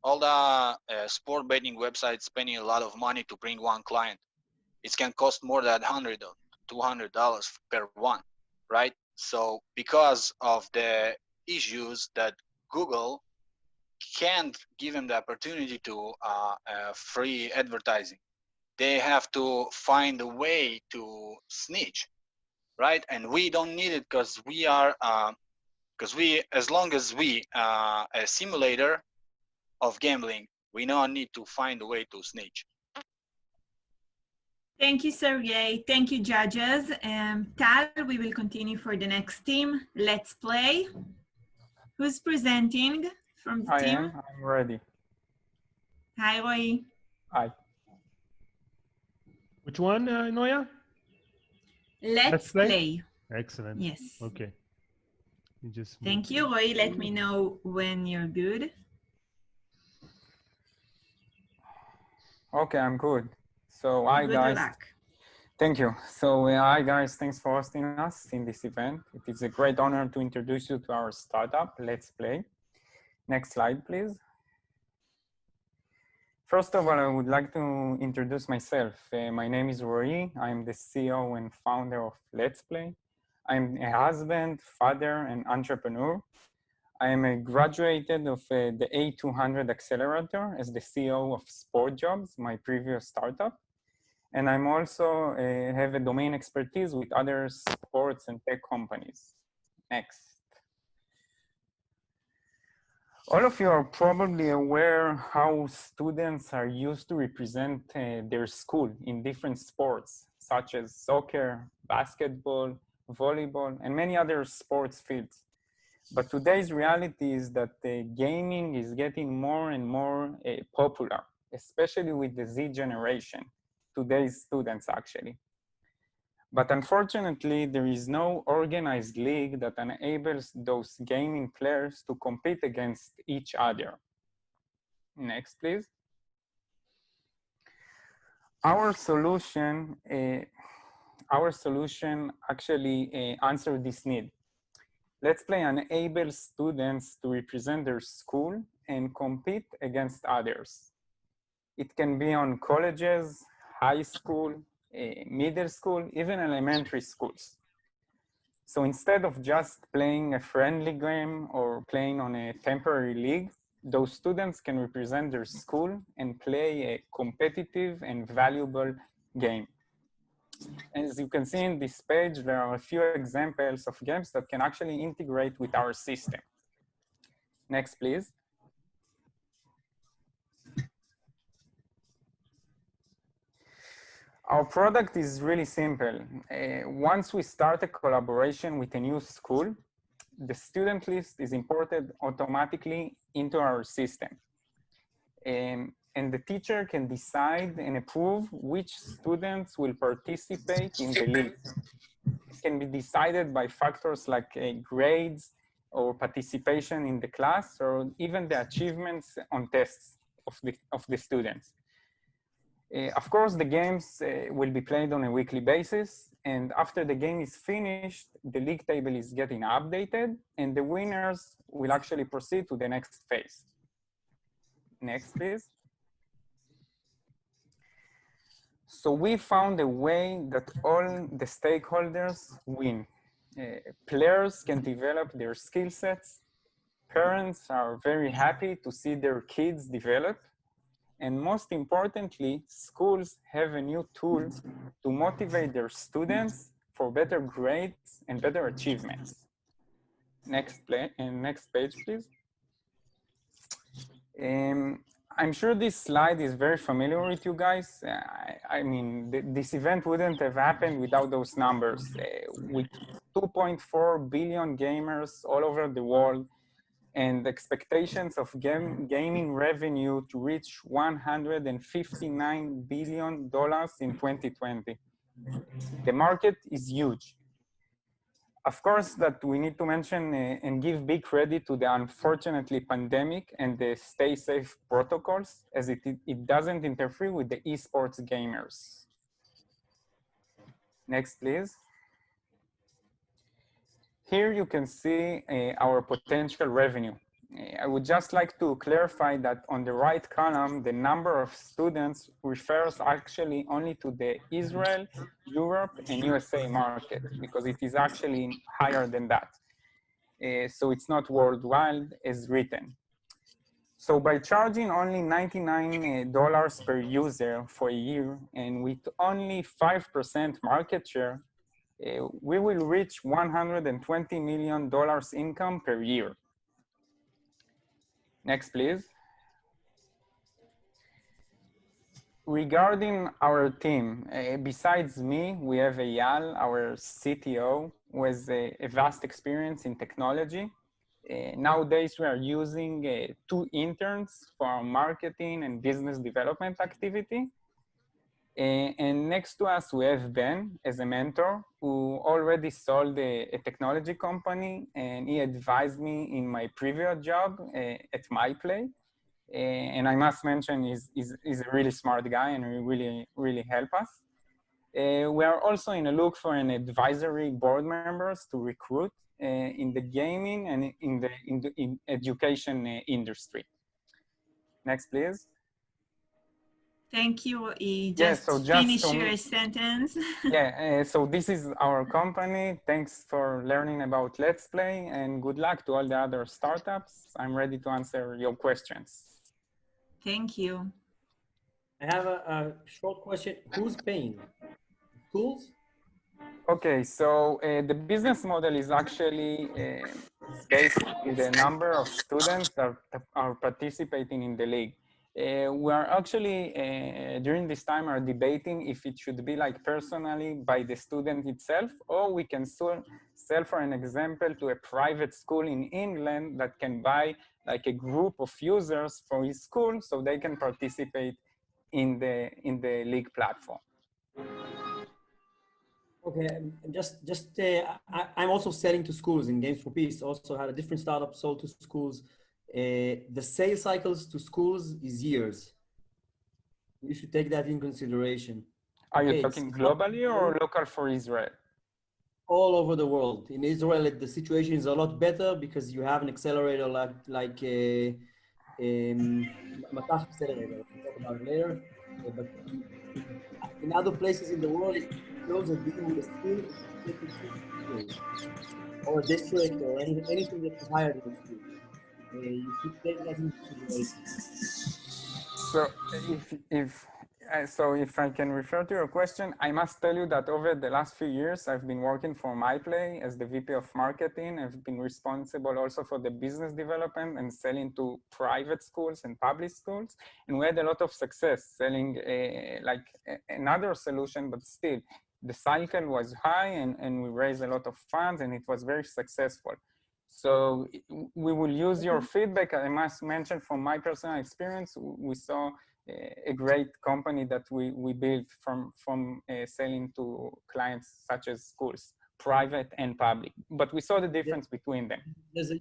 All the sport betting websites spending a lot of money to bring one client. It can cost more than $100 or $200 per one, right? So because of the issues that Google can't give them the opportunity to free advertising, they have to find a way to snitch, right? And we don't need it, because we are as long as we a simulator of gambling, we don't need to find a way to snitch. Thank you, Sergey. Thank you, judges. Tal, we will continue for the next team. Let's play. Who's presenting from the team? I'm ready. Hi, Roy. Hi. Which one, Noya? Let's play. Excellent. Yes. Okay. You just Thank you, Roy. Let me know when you're good. Okay, I'm good. So hi Good guys. luck. Thank you. So hi guys, thanks for hosting us in this event. It is a great honor to introduce you to our startup, Let's Play. Next slide, please. First of all, I would like to introduce myself. My name is Roy. I'm the CEO and founder of Let's Play. I'm a husband, father, and entrepreneur. I am a graduated of the A200 Accelerator as the CEO of Sport Jobs, my previous startup. And I'm also have a domain expertise with other sports and tech companies. Next. All of you are probably aware how students are used to represent their school in different sports, such as soccer, basketball, volleyball, and many other sports fields. But today's reality is that gaming is getting more and more popular, especially with the Z generation, today's students actually. But unfortunately, there is no organized league that enables those gaming players to compete against each other. Next, please. Our solution actually answers this need. Let's Play enables students to represent their school and compete against others. It can be on colleges, high school, middle school, even elementary schools. So instead of just playing a friendly game or playing on a temporary league, those students can represent their school and play a competitive and valuable game. As you can see in this page, there are a few examples of games that can actually integrate with our system. Next, please. Our product is really simple. Once we start a collaboration with a new school, the student list is imported automatically into our system. And the teacher can decide and approve which students will participate in the league. It can be decided by factors like grades or participation in the class, or even the achievements on tests of the students. Of course, the games will be played on a weekly basis, and after the game is finished, the league table is getting updated, and the winners will actually proceed to the next phase. Next, please. So we found a way that all the stakeholders win. Players can develop their skill sets. Parents are very happy to see their kids develop. And most importantly, schools have a new tool to motivate their students for better grades and better achievements. Next page, please. I'm sure this slide is very familiar with you guys. I mean, this event wouldn't have happened without those numbers. With 2.4 billion gamers all over the world, and expectations of gaming revenue to reach $159 billion in 2020. The market is huge. Of course, that we need to mention and give big credit to the unfortunately pandemic and the stay safe protocols, as it doesn't interfere with the esports gamers. Next, please. Here you can see our potential revenue. I would just like to clarify that on the right column, the number of students refers actually only to the Israel, Europe, and USA market, because it is actually higher than that. So it's not worldwide as written. So by charging only $99 per user for a year, and with only 5% market share, we will reach $120 million income per year. Next, please. Regarding our team, besides me, we have Eyal, our CTO, who has a vast experience in technology. Nowadays, we are using 2 interns for our marketing and business development activity. And next to us, we have Ben as a mentor who already sold a technology company, and he advised me in my previous job at MyPlay. And I must mention he's a really smart guy and he really helped us. We are also in a look for an advisory board members to recruit in the gaming and in the education industry. Next, please. Thank you. Just Finish your sentence. Yeah, so this is our company. Thanks for learning about Let's Play, and good luck to all the other startups. I'm ready to answer your questions. Thank you. I have a short question. Who's paying? Schools? Okay, so the business model is actually based on the number of students that are participating in the league. We are actually, during this time, are debating if it should be like personally by the student itself, or we can sell, for an example, to a private school in England that can buy like a group of users for his school so they can participate in the league platform. Okay, I'm also selling to schools in Games for Peace. Also had a different startup sold to schools. The sales cycles to schools is years. You should take that in consideration. Are you talking globally or local for Israel? All over the world. In Israel, the situation is a lot better because you have an accelerator like Matach accelerator. We'll talk about it later. But in other places in the world, those are dealing with a school or a district or anything that is higher than a school. You should take that into consideration. So if I can refer to your question, I must tell you that over the last few years, I've been working for MyPlay as the VP of marketing. I've been responsible also for the business development and selling to private schools and public schools. And we had a lot of success selling like another solution, but still the cycle was high and we raised a lot of funds and it was very successful. So we will use your feedback. I must mention from my personal experience, we saw a great company that we built from selling to clients such as schools, private and public. But we saw the difference between them. There's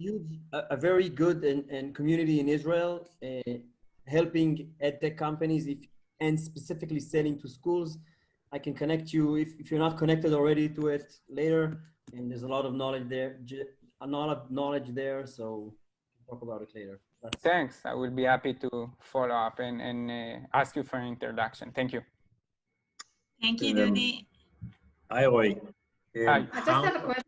a very good and community in Israel helping edtech companies and specifically selling to schools. I can connect you if you're not connected already to it later. And there's a lot of knowledge there. So we'll talk about it later. Thanks. I will be happy to follow up and ask you for an introduction. Thank you. Thank you, Dudi. Hi, Roy. Hi. I just have a question.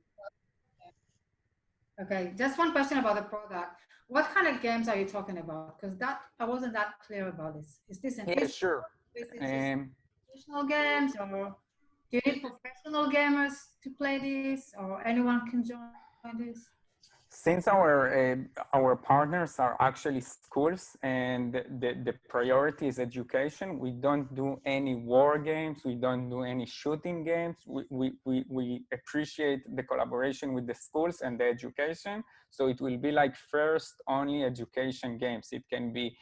Okay, just one question about the product. What kind of games are you talking about? Because I wasn't that clear about this. Is this an sure. Traditional games, or do you need professional gamers to play this, or anyone can join this? Since our partners are actually schools and the priority is education, we don't do any war games, we don't do any shooting games. We appreciate the collaboration with the schools and the education. So it will be like first only education games. It can be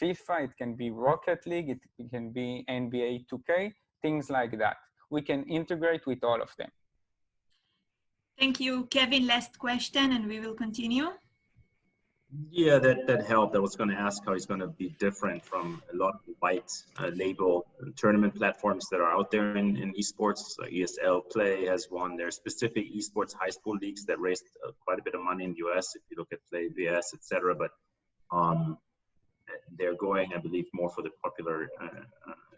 FIFA, it can be Rocket League, it can be NBA 2K, things like that. We can integrate with all of them. Thank you. Kevin, last question, and we will continue. Yeah, that helped. I was going to ask how it's going to be different from a lot of white label tournament platforms that are out there in esports. So ESL Play has one. There are specific esports high school leagues that raised quite a bit of money in the US, if you look at Play, VS, etc. But they're going, I believe, more for the popular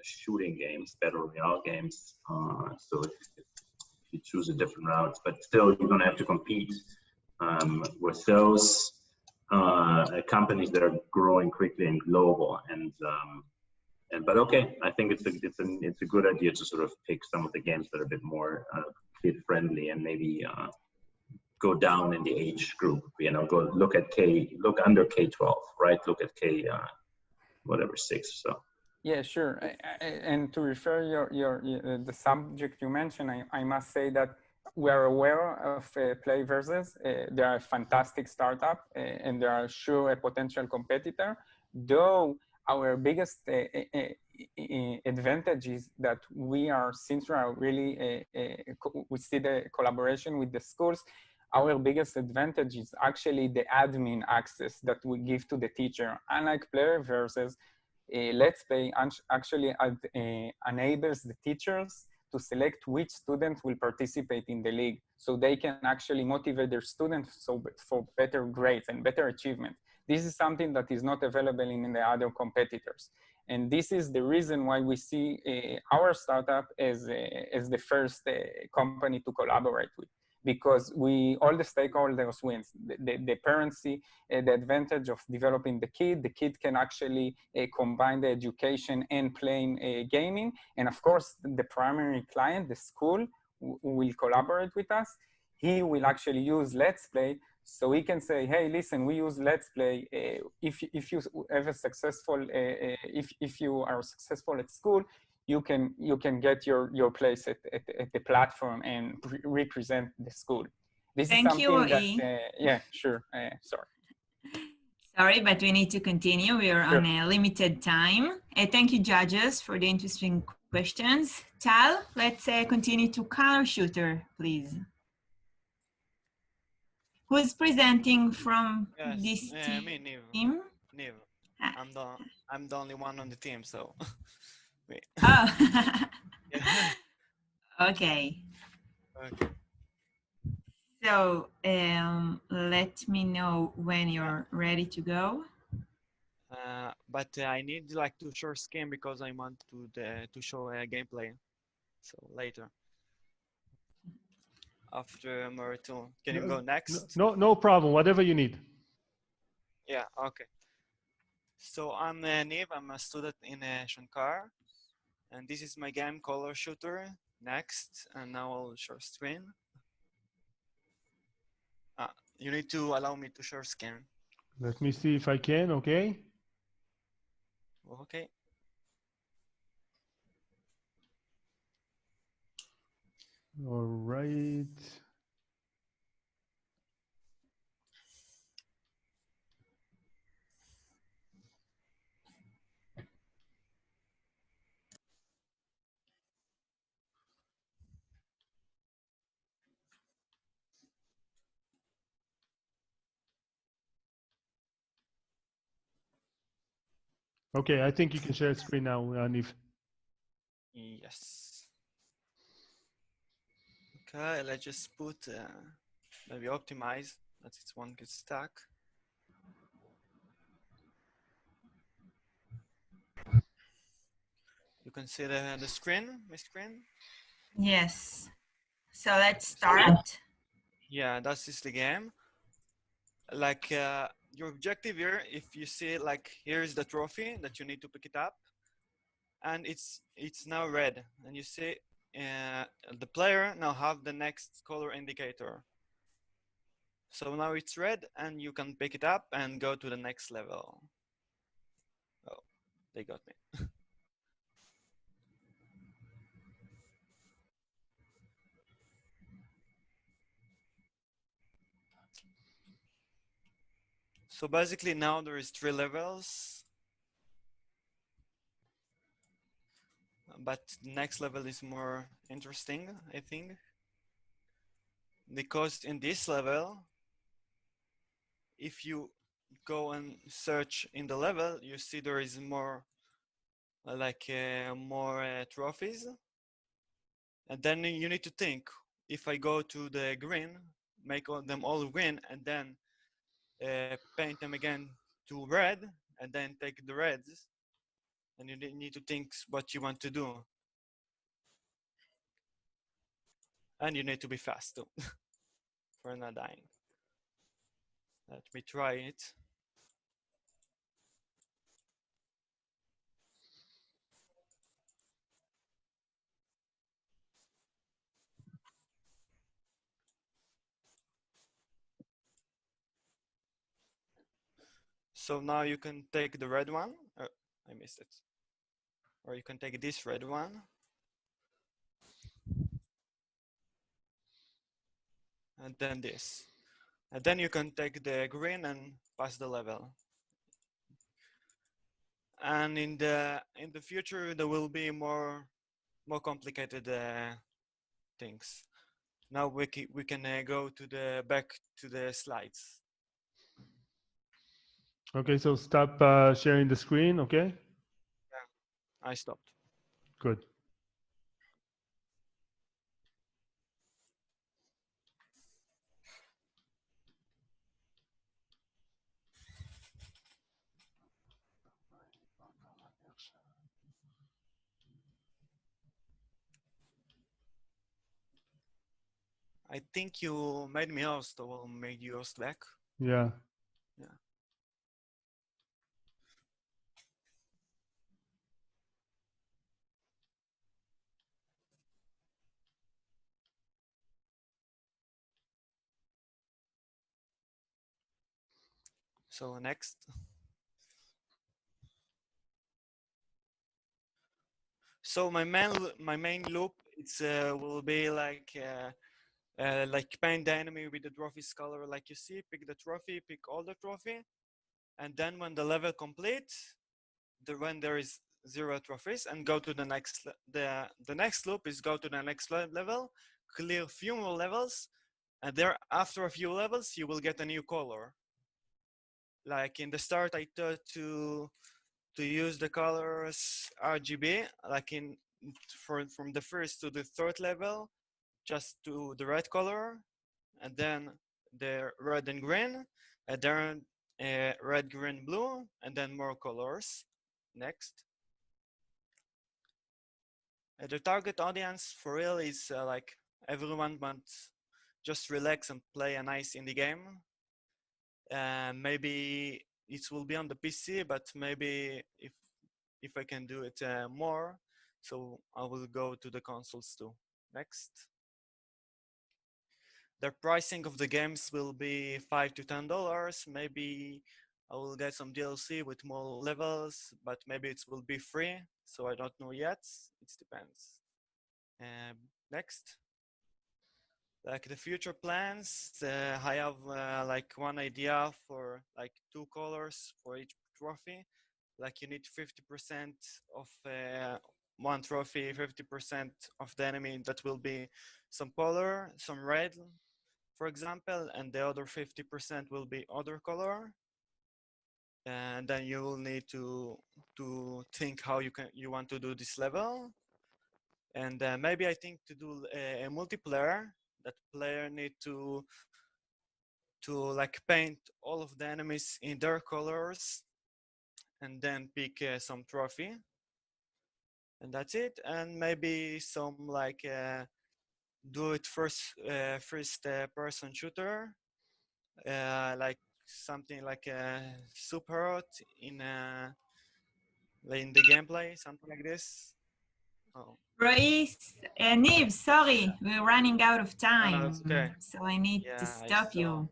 shooting games, battle royale games. So if you choose a different route, but still you're going to have to compete with those companies that are growing quickly and global. But okay, I think it's a good idea to sort of pick some of the games that are a bit more kid friendly and maybe go down in the age group. You know, go look under K-12, right? Look at whatever 6. So. Yeah, sure. And to refer the subject you mentioned, I must say that we are aware of Play Versus. They are a fantastic startup and they are sure a potential competitor. Though our biggest advantage is that since we are really, we see the collaboration with the schools, our biggest advantage is actually the admin access that we give to the teacher. Unlike player versus Let's Play actually enables the teachers to select which students will participate in the league, so they can actually motivate their students for better grades and better achievement. This is something that is not available in the other competitors. And this is the reason why we see our startup as the first company to collaborate with, because all the stakeholders win. The parents see the advantage of developing the kid can actually combine the education and playing gaming. And of course, the primary client, the school, will collaborate with us. He will actually use Let's Play, so he can say, hey, listen, we use Let's Play. If you have a successful, if you are successful at school, you can get your place at the platform and represent the school. This is something that, yeah, sure, sorry. Sorry, but we need to continue. We are on a limited time. Thank you, judges, for the interesting questions. Tal, let's continue to color shooter, please. Who's presenting from this team? Me, Niv. Niv. I'm the only one on the team, so. Wait. Oh. Yeah. Okay. Okay. So let me know when you're ready to go. But I need like to share scheme because I want to show a gameplay. So later. After Marathon. Can you go next? No problem. Whatever you need. Yeah, okay. So I'm Niv. I'm a student in Shankar. And this is my game, Color Shooter. Next. And now I'll share screen. You need to allow me to share screen. Let me see if I can, okay? Okay. All right. Okay, I think you can share screen now, Niv. Yes. Okay, let's just put maybe optimize that it's one good stack. You can see the screen, my screen? Yes. So let's start. Yeah, that is the game. Like your objective here, if you see like here's the trophy that you need to pick it up, and it's now red, and you see the player now have the next color indicator. So now it's red, and you can pick it up and go to the next level. Oh, they got me. So basically now there is 3 levels, but the next level is more interesting, I think, because in this level, if you go and search in the level, you see there is more more trophies, and then you need to think, if I go to the green, make them all green, and then paint them again to red, and then take the reds, and you need to think what you want to do. And you need to be fast too, for not dying. Let me try it. So now you can take the red one. I missed it. Or you can take this red one. And then this. And then you can take the green and pass the level. and in the future there will be more complicated things. Now we can go to the back to the slides. Okay, so stop sharing the screen, okay? I stopped. Good. I think you made me host, or made you host back. Yeah. Yeah. So next. So my main loop will be like paint the enemy with the trophy's color, like you see. Pick the trophy, pick all the trophy, and then when the level complete, when there is 0 trophies, and go to the next. The next loop is go to the next level, clear few more levels, and there after a few levels you will get a new color. Like in the start, I thought to use the colors RGB, like from the first to the third level, just to the red color, and then the red and green, and then red, green, blue, and then more colors. Next. The target audience for real is like everyone wants just relax and play a nice indie game. Maybe it will be on the PC, but maybe if I can do it more, so I will go to the consoles too. Next. The pricing of the games will be $5 to $10. Maybe I will get some DLC with more levels, but maybe it will be free. So I don't know yet. It depends. Next. Like the future plans, I have like one idea for like 2 colors for each trophy. Like you need 50% of one trophy, 50% of the enemy that will be some color, some red, for example, and the other 50% will be other color. And then you will need to think how you want to do this level. And maybe I think to do a multiplayer, that player need to like paint all of the enemies in their colors and then pick some trophy. And that's it. And maybe some like do it first person shooter, like something like a super hot in the gameplay, something like this. Oh. Royce, Niv, sorry, we're running out of time. No, it's okay. So I need to Yeah, stop you.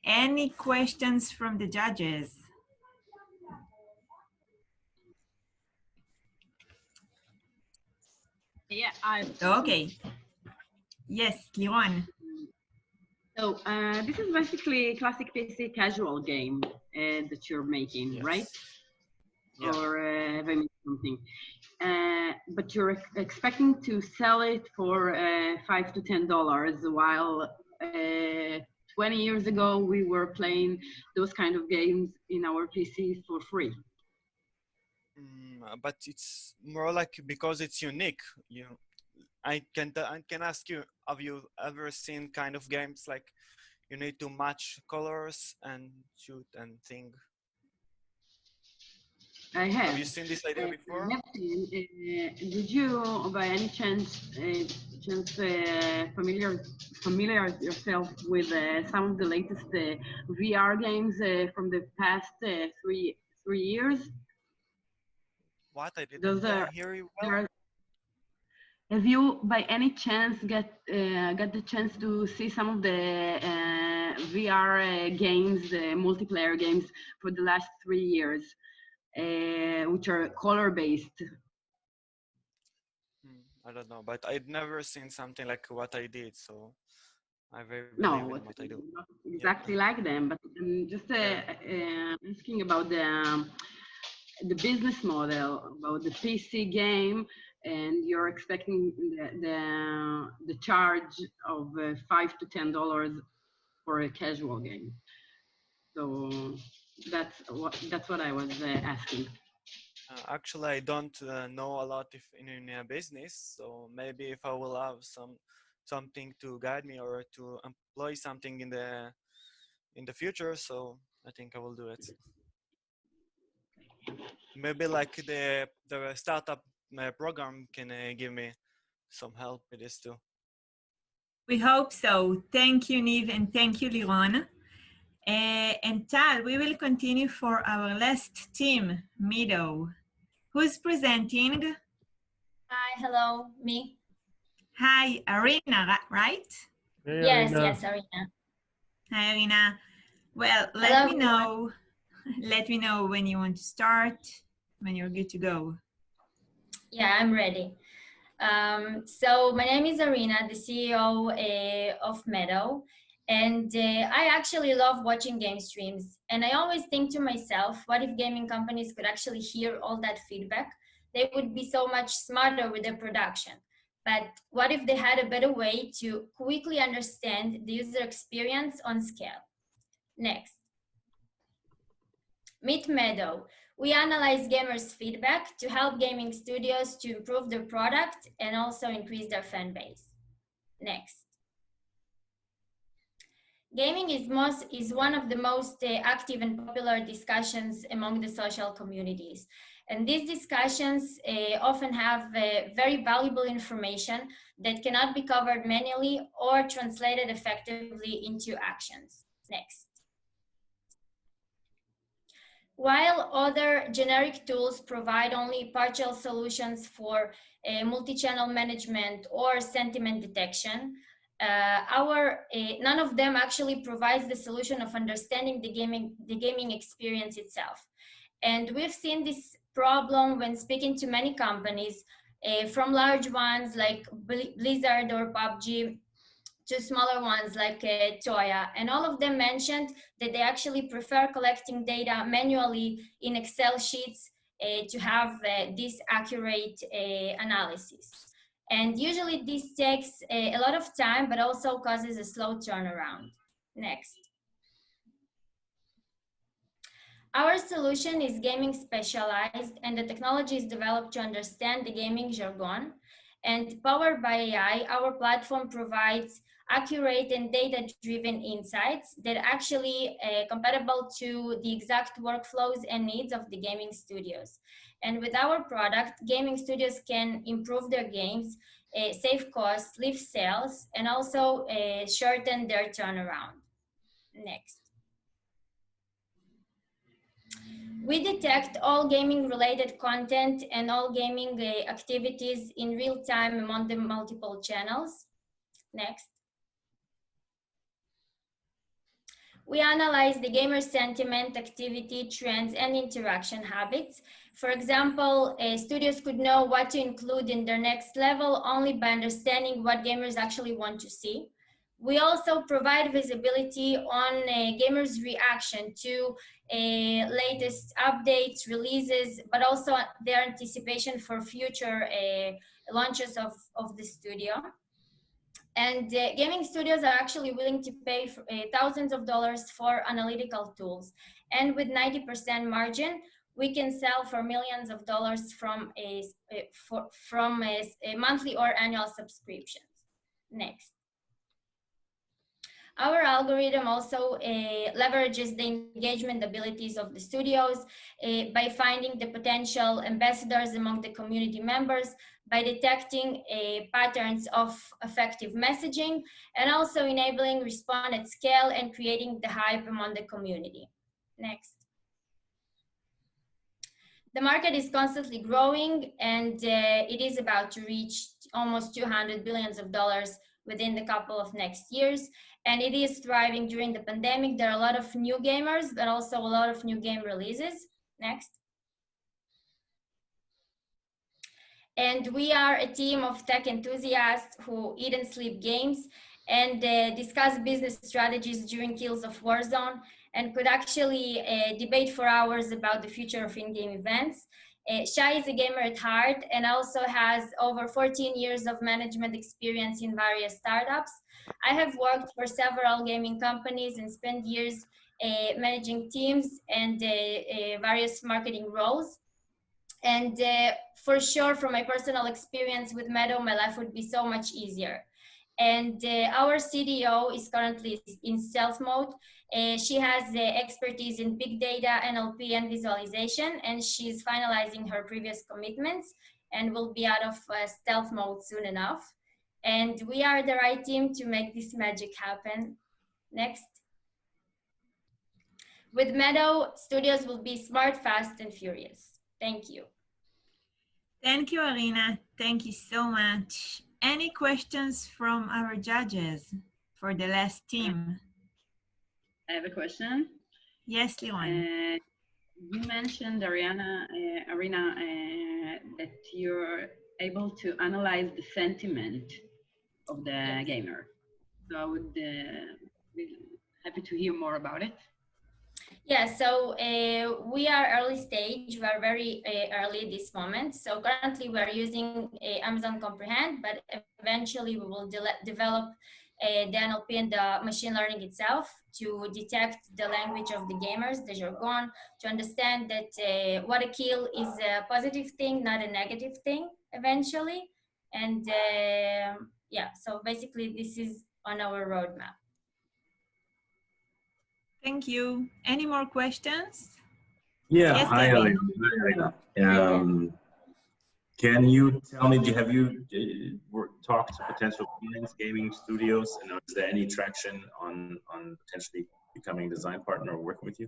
Any questions from the judges? Yeah, Okay. Yes, Liron. So this is basically a classic PC casual game that you're making, yes. right? Yeah. Or have I missed something? But you're expecting to sell it for $5 to $10, while 20 years ago we were playing those kind of games in our PCs for free. But it's more like because it's unique. I can ask you, have you ever seen kind of games like you need to match colors and shoot and think? I have. Have you seen this idea before? I have seen. Did you, by any chance, familiar yourself with some of the latest VR games from the past 3 years? What? I didn't hear you well. Have you, by any chance, got the chance to see some of the VR games, the multiplayer games for the last 3 years, which are color-based? I don't know, but I'd never seen something like what I did, so I very No, believe in what I do. not exactly like them, but I'm just asking about the business model about the PC game, and you're expecting the charge of $5 to $10 for a casual game. So that's what I was asking. Actually, I don't know a lot in a business, so maybe if I will have something to guide me or to employ something in the future, so I think I will do it. Maybe like the startup program can give me some help with this too. We hope so. Thank you, Niv, and thank you, Liron. And Tal, we will continue for our last team, Meadow. Who's presenting? Hi, hello, me. Hi, Arina, right? Hey, Yes, Arina. yes, Arina. Hi, Arina. Well, Hello, let me everyone. know. Let me know when you want to start, when you're good to go. Yeah, I'm ready. So my name is Arina, the CEO of Meadow, and I actually love watching game streams. And I always think to myself, what if gaming companies could actually hear all that feedback? They would be so much smarter with their production. But what if they had a better way to quickly understand the user experience on scale? Next. Meet Meadow. We analyze gamers' feedback to help gaming studios to improve their product and also increase their fan base. Next. Gaming is one of the most active and popular discussions among the social communities. And these discussions often have very valuable information that cannot be covered manually or translated effectively into actions. Next. While other generic tools provide only partial solutions for multi-channel management or sentiment detection, none of them actually provides the solution of understanding the gaming experience itself. And we've seen this problem when speaking to many companies, from large ones like Blizzard or PUBG, to smaller ones like Toya, and all of them mentioned that they actually prefer collecting data manually in Excel sheets to have this accurate analysis. And usually this takes a lot of time, but also causes a slow turnaround. Next. Our solution is gaming specialized, and the technology is developed to understand the gaming jargon. And powered by AI, our platform provides accurate and data-driven insights that are actually compatible to the exact workflows and needs of the gaming studios. And with our product, gaming studios can improve their games, save costs, lift sales, and also shorten their turnaround. Next. We detect all gaming-related content and all gaming activities in real time among the multiple channels. Next. We analyze the gamer sentiment, activity, trends, and interaction habits. For example, studios could know what to include in their next level only by understanding what gamers actually want to see. We also provide visibility on gamers' reaction to latest updates, releases, but also their anticipation for future launches of the studio. And gaming studios are actually willing to pay for, thousands of dollars for analytical tools. And with 90% margin, we can sell for millions of dollars from a monthly or annual subscriptions. Next. Our algorithm also leverages the engagement abilities of the studios by finding the potential ambassadors among the community members, by detecting patterns of effective messaging, and also enabling response at scale and creating the hype among the community. Next. The market is constantly growing, and it is about to reach almost $200 billion within the couple of next years. And it is thriving during the pandemic. There are a lot of new gamers, but also a lot of new game releases. Next. And we are a team of tech enthusiasts who eat and sleep games and discuss business strategies during kills of Warzone. and could actually debate for hours about the future of in-game events. Shai is a gamer at heart and also has over 14 years of management experience in various startups. I have worked for several gaming companies and spent years managing teams and various marketing roles. And for sure, from my personal experience with Meadow, my life would be so much easier. And our CDO is currently in stealth mode. She has expertise in big data, NLP, and visualization, and she's finalizing her previous commitments and will be out of stealth mode soon enough. And we are the right team to make this magic happen. Next. With Meadow, studios will be smart, fast, and furious. Thank you. Thank you, Arina. Thank you so much. Any questions from our judges for the last team? I have a question. Yes, Liron. You mentioned, Arina, that you're able to analyze the sentiment of the gamer. So I would be happy to hear more about it. Yeah, so we are early stage. We are very early this moment. So currently we are using Amazon Comprehend, but eventually we will develop the NLP and the machine learning itself to detect the language of the gamers, the jargon, to understand that what a kill is a positive thing, not a negative thing eventually. And yeah, so basically this is on our roadmap. Thank you. Any more questions? Yeah, yes, hi, Arina. Can you tell me, have you talked to potential clients, gaming studios, and is there any traction on potentially becoming a design partner or working with you?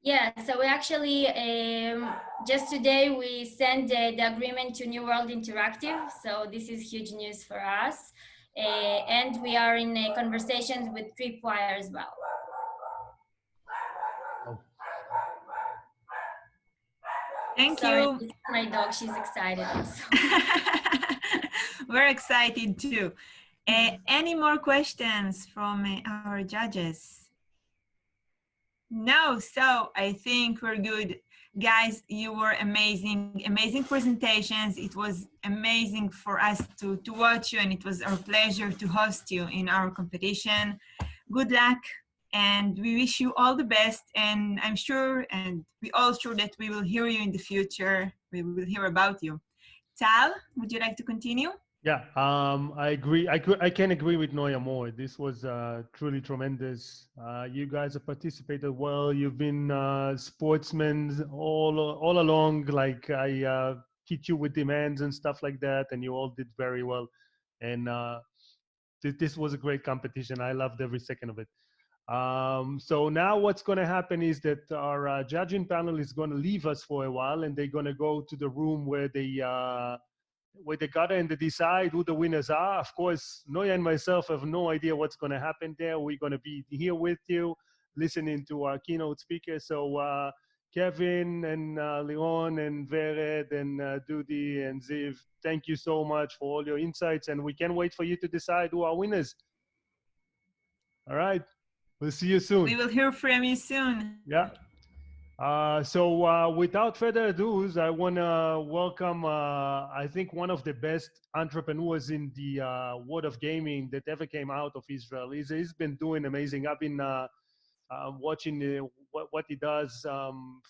Yeah, so we actually, just today, we sent the agreement to New World Interactive. So this is huge news for us. And we are in conversations with Tripwire as well. Thank Sorry, you. this is my dog, she's excited also. We're excited too. Any more questions from our judges? No, so I think we're good. Guys, you were amazing, amazing presentations. It was amazing for us to watch you, and it was our pleasure to host you in our competition. Good luck, and we wish you all the best. And I'm sure, and we all sure that we will hear you in the future. We will hear about you. Tal, would you like to continue? Yeah, I agree. I can agree with Noya more. This was truly tremendous. You guys have participated well. You've been sportsmen all along. Like I hit you with demands and stuff like that, and you all did very well. And this was a great competition. I loved every second of it. So now what's going to happen is that our judging panel is going to leave us for a while, and they're going to go to the room where they gather and they decide who the winners are. Of course, Noya and myself have no idea what's going to happen there. We're going to be here with you, listening to our keynote speaker. So Kevin and Liron and Vered and Dudi and Ziv, thank you so much for all your insights, and we can't wait for you to decide who are winners. All right, we'll see you soon. We will hear from you soon. Yeah. So without further ado, I want to welcome, I think, one of the best entrepreneurs in the world of gaming that ever came out of Israel. He's been doing amazing. I've been watching what he does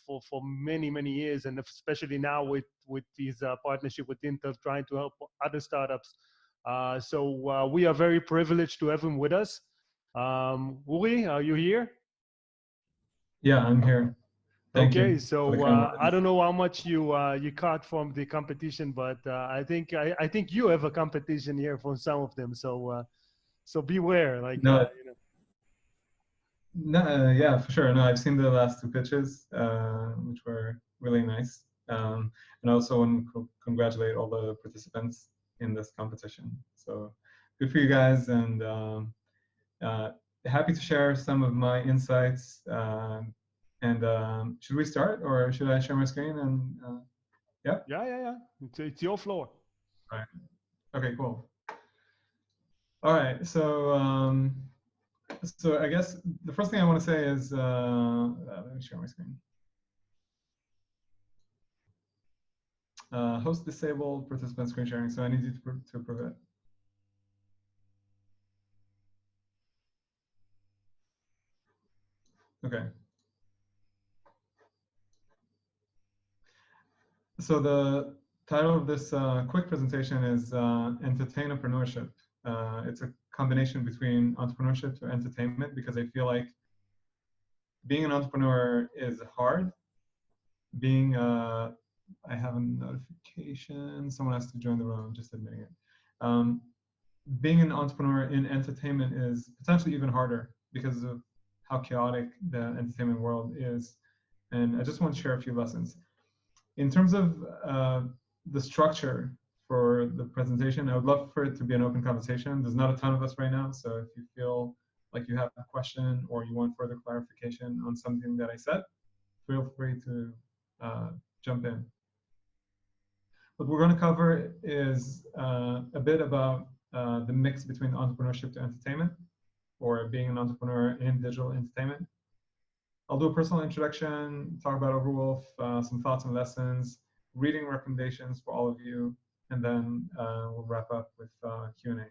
for many, many years, and especially now with his partnership with Intel, trying to help other startups. So we are very privileged to have him with us. Uri, are you here? Yeah, I'm here. Thank okay, you. So I don't know how much you caught from the competition, but I think you have a competition here from some of them. So so beware, like no, you know. No, yeah, for sure. No, I've seen the last two pitches, which were really nice, and I also want to congratulate all the participants in this competition. So good for you guys, and happy to share some of my insights. And should we start, or should I share my screen? And yeah. Yeah. It's your floor. All right. Okay. Cool. All right. So So I guess the first thing I want to say is, let me share my screen. Host disabled, participant screen sharing. So I need you to approve it. Okay. So the title of this quick presentation is Entertainpreneurship. It's a combination between entrepreneurship to entertainment, because I feel like being an entrepreneur is hard. Being, I have a notification, someone has to join the room, just admitting it. Being an entrepreneur in entertainment is potentially even harder because of how chaotic the entertainment world is. And I just want to share a few lessons. In terms of the structure for the presentation, I would love for it to be an open conversation. There's not a ton of us right now, so if you feel like you have a question or you want further clarification on something that I said, feel free to jump in. What we're going to cover is a bit about the mix between entrepreneurship to entertainment, or being an entrepreneur in digital entertainment. I'll do a personal introduction, talk about Overwolf, some thoughts and lessons, reading recommendations for all of you, and then we'll wrap up with Q&A.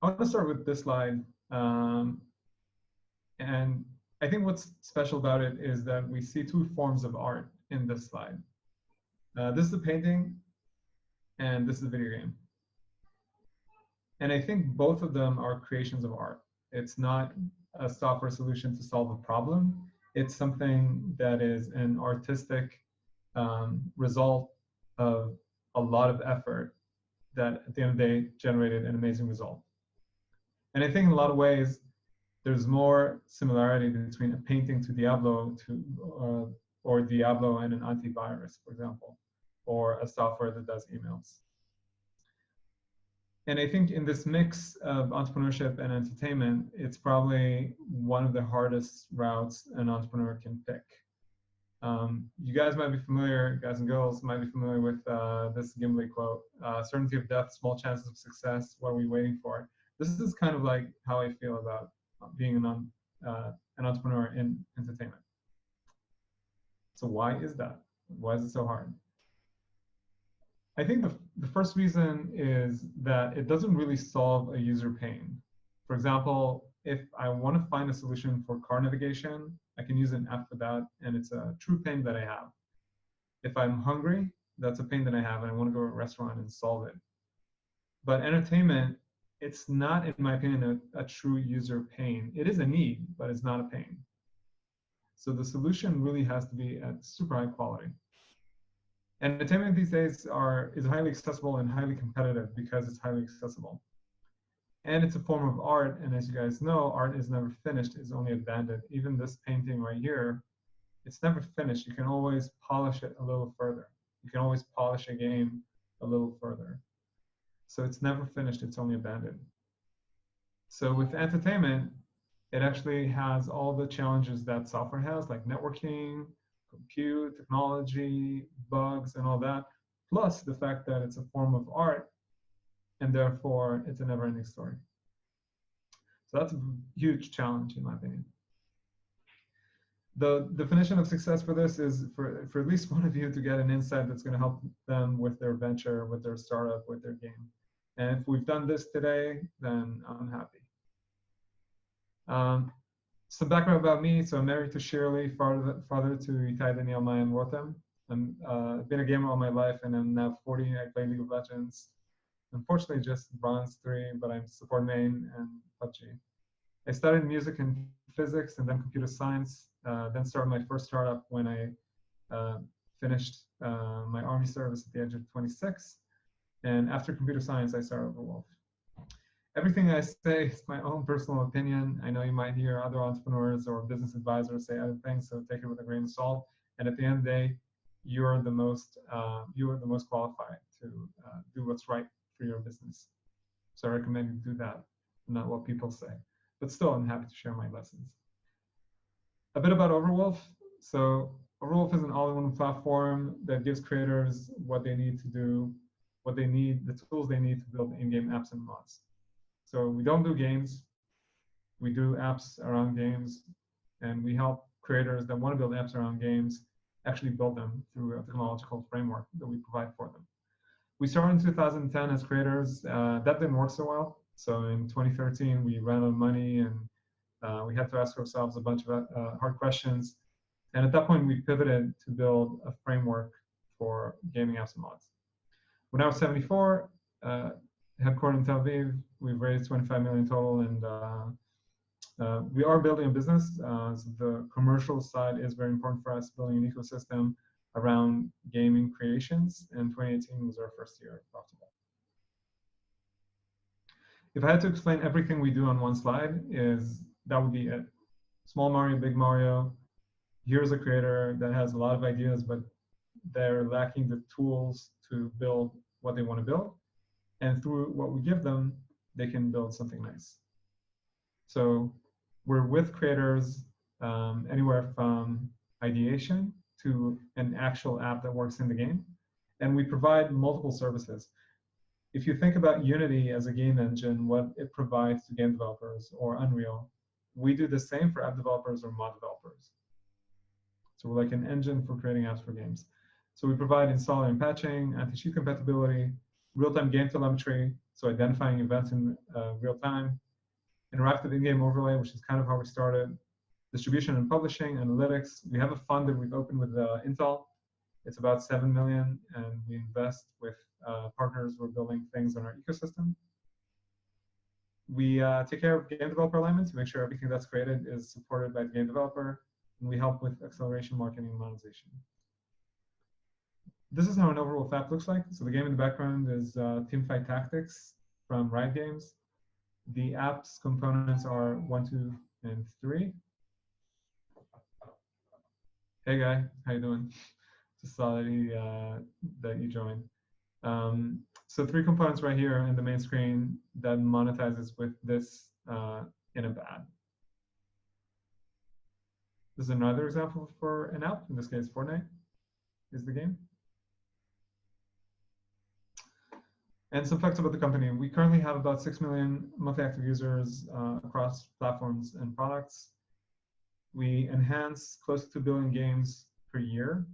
I want to start with this slide. And I think what's special about it is that we see two forms of art in this slide. This is a painting, and this is a video game. And I think both of them are creations of art. It's not a software solution to solve a problem. It's something that is an artistic result of a lot of effort that at the end of the day generated an amazing result. And I think in a lot of ways, there's more similarity between a painting to Diablo or Diablo and an antivirus, for example, or a software that does emails. And I think in this mix of entrepreneurship and entertainment, it's probably one of the hardest routes an entrepreneur can pick. You guys might be familiar, guys and girls might be familiar with this Gimli quote, certainty of death, small chances of success, what are we waiting for? This is kind of like how I feel about being an entrepreneur in entertainment. So why is that? Why is it so hard? I think the first reason is that it doesn't really solve a user pain. For example, if I want to find a solution for car navigation, I can use an app for that, and it's a true pain that I have. If I'm hungry, that's a pain that I have, and I want to go to a restaurant and solve it. But entertainment, it's not, in my opinion, a true user pain. It is a need, but it's not a pain. So the solution really has to be at super high quality. Entertainment these days is highly accessible and highly competitive because it's highly accessible. And it's a form of art, and as you guys know, art is never finished, it's only abandoned. Even this painting right here, it's never finished. You can always polish it a little further. You can always polish a game a little further. So it's never finished, it's only abandoned. So with entertainment, it actually has all the challenges that software has, like networking, compute, technology, bugs, and all that, plus the fact that it's a form of art, and therefore it's a never-ending story. So that's a huge challenge, in my opinion. The definition of success for this is for at least one of you to get an insight that's going to help them with their venture, with their startup, with their game. And if we've done this today, then I'm happy. Some background about me. So I'm married to Shirley, father to Itai, Daniel, Maya, and Rotem. I've been a gamer all my life, and I'm now 40. I play League of Legends. Unfortunately, just Bronze 3, but I'm support main and PUBG. I studied music and physics, and then computer science. Then started my first startup when I finished my army service at the age of 26. And after computer science, I started Overwolf. Everything I say is my own personal opinion. I know you might hear other entrepreneurs or business advisors say other things, so take it with a grain of salt. And at the end of the day, you're the most qualified to do what's right for your business. So I recommend you do that, not what people say. But still, I'm happy to share my lessons. A bit about Overwolf. So Overwolf is an all-in-one platform that gives creators what they need to do, the tools they need to build in-game apps and mods. So we don't do games. We do apps around games, and we help creators that want to build apps around games actually build them through a technological framework that we provide for them. We started in 2010 as creators. That didn't work so well. So in 2013, we ran out of money, and we had to ask ourselves a bunch of hard questions. And at that point, we pivoted to build a framework for gaming apps and mods. We're now 74, headquartered in Tel Aviv. We've raised 25 million total, and we are building a business. So the commercial side is very important for us, building an ecosystem around gaming creations, and 2018 was our first year profitable. If I had to explain everything we do on one slide, that would be it. Small Mario, Big Mario. Here's a creator that has a lot of ideas, but they're lacking the tools to build what they want to build. And through what we give them, they can build something nice. So we're with creators anywhere from ideation to an actual app that works in the game. And we provide multiple services. If you think about Unity as a game engine, what it provides to game developers, or Unreal, we do the same for app developers or mod developers. So we're like an engine for creating apps for games. So we provide installer and patching, anti-cheat compatibility, real-time game telemetry, so identifying events in real time, interactive in-game overlay, which is kind of how we started, distribution and publishing, analytics. We have a fund that we've opened with Intel. It's about 7 million, and we invest with partners who are building things on our ecosystem. We take care of game developer alignment to make sure everything that's created is supported by the game developer, and we help with acceleration, marketing, and monetization. This is how an Overwolf app looks like. So the game in the background is Teamfight Tactics from Riot Games. The app's components are 1, 2, and 3. Hey guy, how you doing? Just saw that you joined. So 3 components right here in the main screen that monetizes with this in-app ad. This is another example for an app. In this case, Fortnite is the game. And some facts about the company. We currently have about 6 million monthly active users across platforms and products. We enhance close to 2 billion games per year.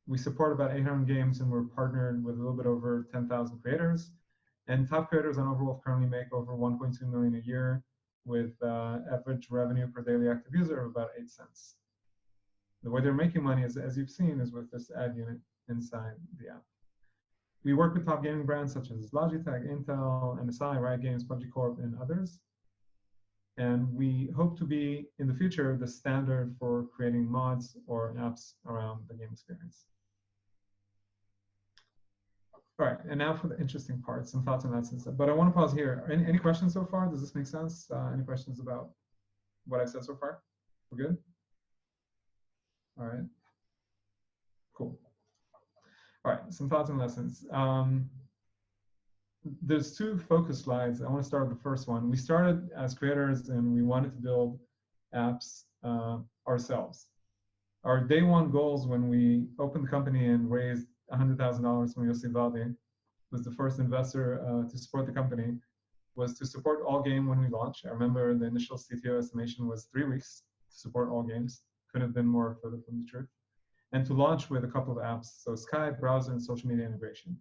We support about 800 games, and we're partnered with a little bit over 10,000 creators. And top creators on Overwolf currently make over 1.2 million a year, with average revenue per daily active user of about 8 cents. The way they're making money, as you've seen, is with this ad unit inside the app. We work with top gaming brands such as Logitech, Intel, MSI, Riot Games, PUBG Corp, and others. And we hope to be, in the future, the standard for creating mods or apps around the game experience. All right, and now for the interesting part, some thoughts and lessons. But I want to pause here. Any questions so far? Does this make sense? Any questions about what I've said so far? We're good? All right, cool. All right, some thoughts and lessons. There's 2 focus slides. I want to start with the first one. We started as creators, and we wanted to build apps ourselves. Our day 1 goals when we opened the company and raised $100,000 from Yossi Valdi, was the first investor to support the company, was to support all game when we launched. I remember the initial CTO estimation was 3 weeks to support all games. Couldn't have been more further from the truth. And to launch with a couple of apps, so Skype, browser, and social media integration.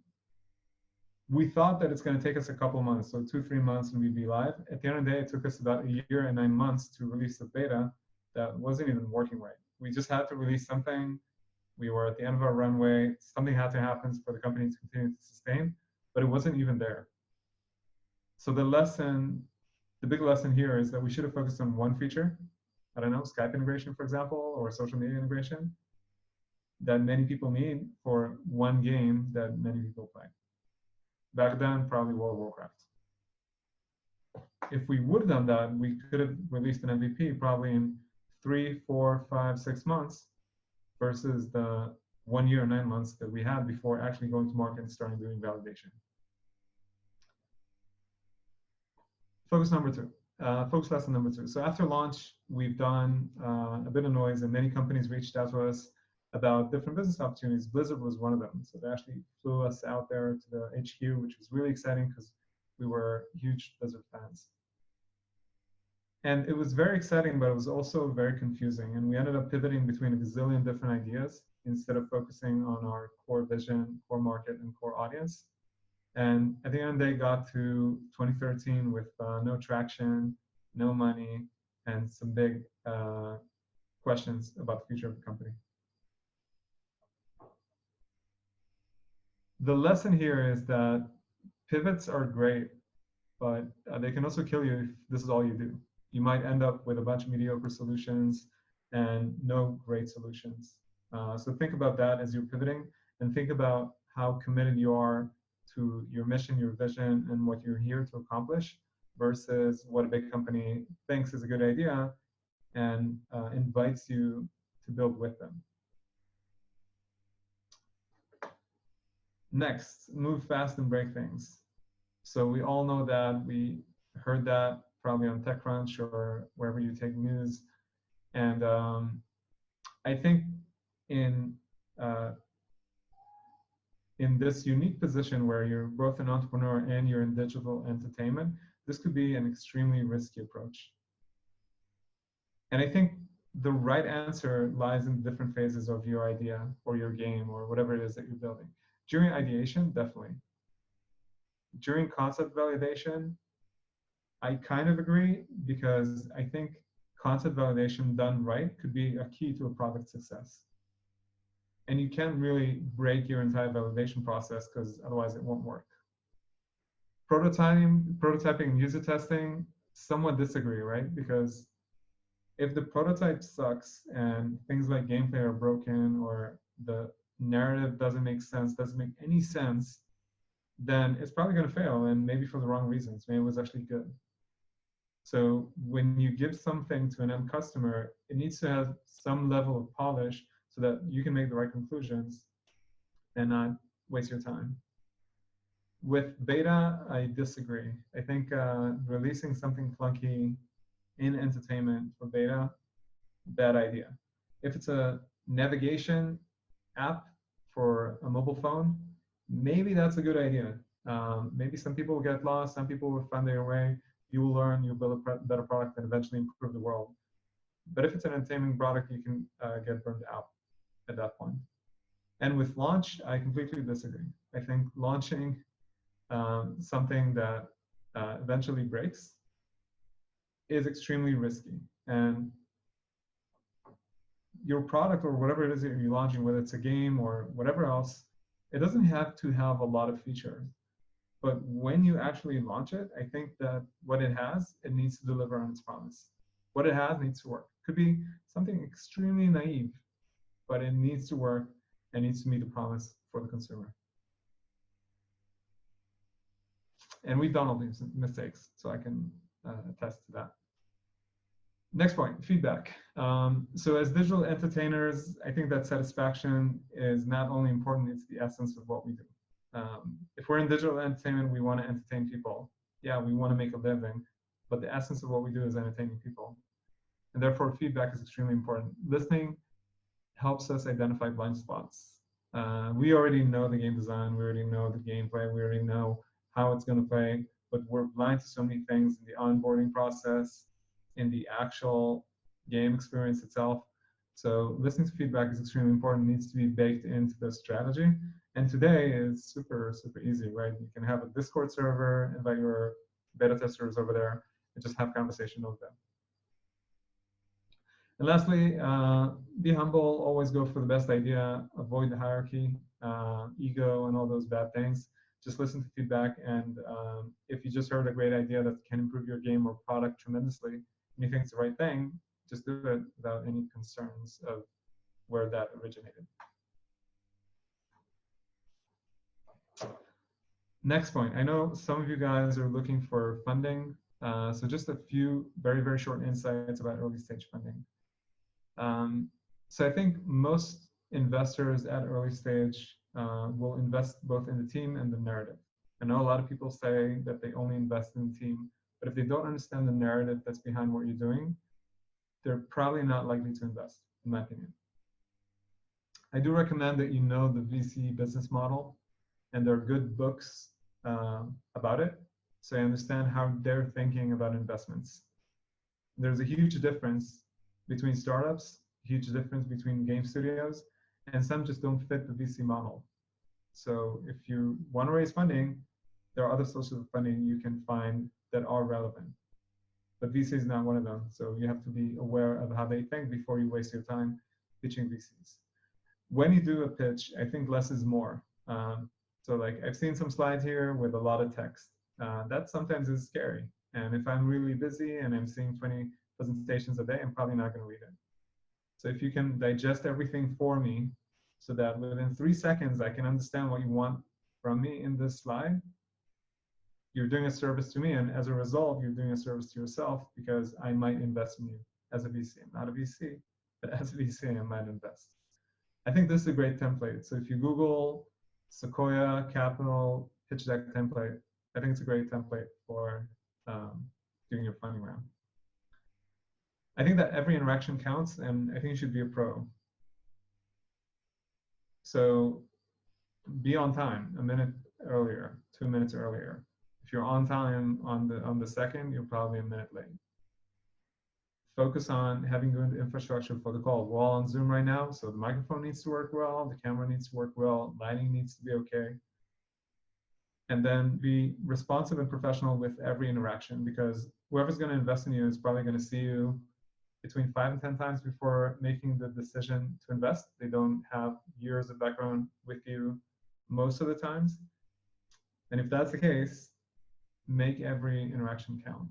We thought that it's going to take us a couple months, so 2-3 months, and we'd be live. At the end of the day, it took us about 1 year and 9 months to release the beta that wasn't even working right. We just had to release something. We were at the end of our runway. Something had to happen for the company to continue to sustain, but it wasn't even there. So the big lesson here is that we should have focused on one feature. I don't know, Skype integration, for example, or social media integration that many people need for one game that many people play. Back then, probably World of Warcraft. If we would have done that, we could have released an MVP probably in 3, 4, 5, 6 months versus the 1 year and 9 months that we had before actually going to market and starting doing validation. Focus number 2. Focus lesson number 2. So after launch, we've done a bit of noise, and many companies reached out to us about different business opportunities. Blizzard was one of them. So they actually flew us out there to the HQ, which was really exciting because we were huge Blizzard fans. And it was very exciting, but it was also very confusing. And we ended up pivoting between a gazillion different ideas instead of focusing on our core vision, core market, and core audience. And at the end of the day, got to 2013 with no traction, no money, and some big questions about the future of the company. The lesson here is that pivots are great, but they can also kill you if this is all you do. You might end up with a bunch of mediocre solutions and no great solutions. So think about that as you're pivoting, and think about how committed you are to your mission, your vision, and what you're here to accomplish versus what a big company thinks is a good idea and invites you to build with them. Next, move fast and break things. So we all know that. We heard that probably on TechCrunch or wherever you take news. And I think in this unique position where you're both an entrepreneur and you're in digital entertainment, this could be an extremely risky approach. And I think the right answer lies in different phases of your idea or your game or whatever it is that you're building. During ideation, definitely. During concept validation, I kind of agree, because I think concept validation done right could be a key to a product success. And you can't really break your entire validation process because otherwise it won't work. Prototyping and user testing, somewhat disagree, right? Because if the prototype sucks and things like gameplay are broken or the narrative doesn't make sense, doesn't make any sense, then it's probably going to fail, and maybe for the wrong reasons. Maybe it was actually good. So when you give something to an end customer, it needs to have some level of polish so that you can make the right conclusions and not waste your time. With beta, I disagree. I think releasing something clunky in entertainment for beta, bad idea. If it's a navigation app for a mobile phone, maybe that's a good idea. Maybe some people will get lost, some people will find their way, you will learn, you'll build a better product and eventually improve the world. But if it's an entertainment product, you can get burned out at that point. And with launch, I completely disagree. I think launching something that eventually breaks is extremely risky. And your product or whatever it is that you're launching, whether it's a game or whatever else, it doesn't have to have a lot of features. But when you actually launch it, I think that what it has, it needs to deliver on its promise. What it has needs to work. Could be something extremely naive, but it needs to work and needs to meet the promise for the consumer. And we've done all these mistakes, so I can attest to that. Next point, feedback. So as digital entertainers, I think that satisfaction is not only important, it's the essence of what we do. If we're in digital entertainment, we want to entertain people. Yeah, we want to make a living, but the essence of what we do is entertaining people. And therefore, feedback is extremely important. Listening helps us identify blind spots. We already know the game design, we already know the gameplay, we already know how it's going to play, but we're blind to so many things in the onboarding process, in the actual game experience itself. So listening to feedback is extremely important, needs to be baked into the strategy. And today is super, super easy, right? You can have a Discord server, invite your beta testers over there, and just have conversation with them. And lastly, be humble, always go for the best idea, avoid the hierarchy, ego, and all those bad things. Just listen to feedback, and if you just heard a great idea that can improve your game or product tremendously, and you think it's the right thing, just do it without any concerns of where that originated. Next point, I know some of you guys are looking for funding, so just a few very, very short insights about early stage funding. So I think most investors at early stage will invest both in the team and the narrative. I know a lot of people say that they only invest in the team, but if they don't understand the narrative that's behind what you're doing, they're probably not likely to invest, in my opinion. I do recommend that you know the VC business model, and there are good books about it, so you understand how they're thinking about investments. There's a huge difference between startups, huge difference between game studios, and some just don't fit the VC model. So if you want to raise funding, there are other sources of funding you can find that are relevant. But VC is not one of them. So you have to be aware of how they think before you waste your time pitching VCs. When you do a pitch, I think less is more. So like I've seen some slides here with a lot of text. That sometimes is scary. And if I'm really busy and I'm seeing 20 presentations a day, I'm probably not going to read it. So if you can digest everything for me so that within 3 seconds I can understand what you want from me in this slide, you're doing a service to me. And as a result, you're doing a service to yourself because I might invest in you as a VC. I'm not a VC, but as a VC, I might invest. I think this is a great template. So if you Google Sequoia Capital pitch deck template, I think it's a great template for doing your funding round. I think that every interaction counts, and I think you should be a pro. So be on time, a minute earlier, 2 minutes earlier. If you're on time on the second, you're probably a minute late. Focus on having good infrastructure for the call. We're all on Zoom right now, so the microphone needs to work well, the camera needs to work well, lighting needs to be okay. And then be responsive and professional with every interaction, because whoever's going to invest in you is probably going to see you between 5 and 10 times before making the decision to invest. They don't have years of background with you most of the times. And if that's the case, make every interaction count.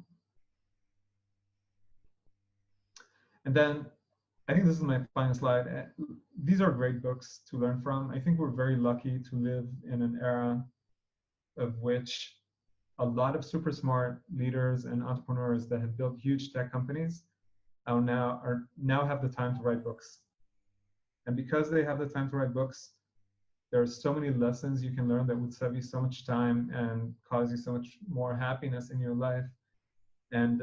And then I think this is my final slide. These are great books to learn from. I think we're very lucky to live in an era of which a lot of super smart leaders and entrepreneurs that have built huge tech companies now have the time to write books. And because they have the time to write books, there are so many lessons you can learn that would save you so much time and cause you so much more happiness in your life. And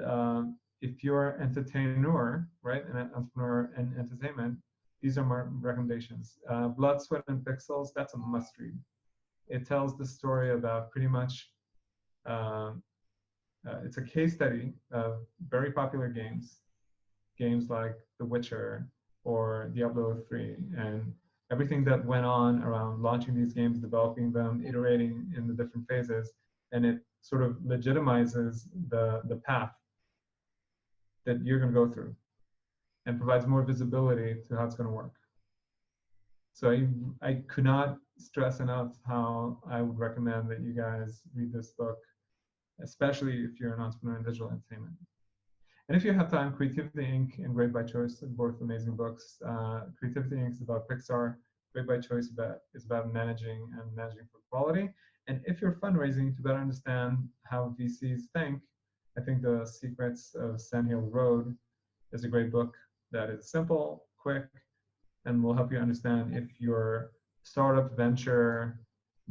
if you're an entertainer, right, an entrepreneur in entertainment, these are my recommendations. Blood, Sweat, and Pixels, that's a must read. It tells the story about pretty much, it's a case study of very popular games like The Witcher or Diablo 3, and everything that went on around launching these games, developing them, iterating in the different phases, and it sort of legitimizes the path that you're going to go through and provides more visibility to how it's going to work. So I could not stress enough how I would recommend that you guys read this book, especially if you're an entrepreneur in digital entertainment. And if you have time, Creativity Inc. and Great by Choice are both amazing books. Creativity Inc. is about Pixar. Great by Choice is about managing for quality. And if you're fundraising, to better understand how VCs think, I think The Secrets of Sand Hill Road is a great book that is simple, quick, and will help you understand if your startup venture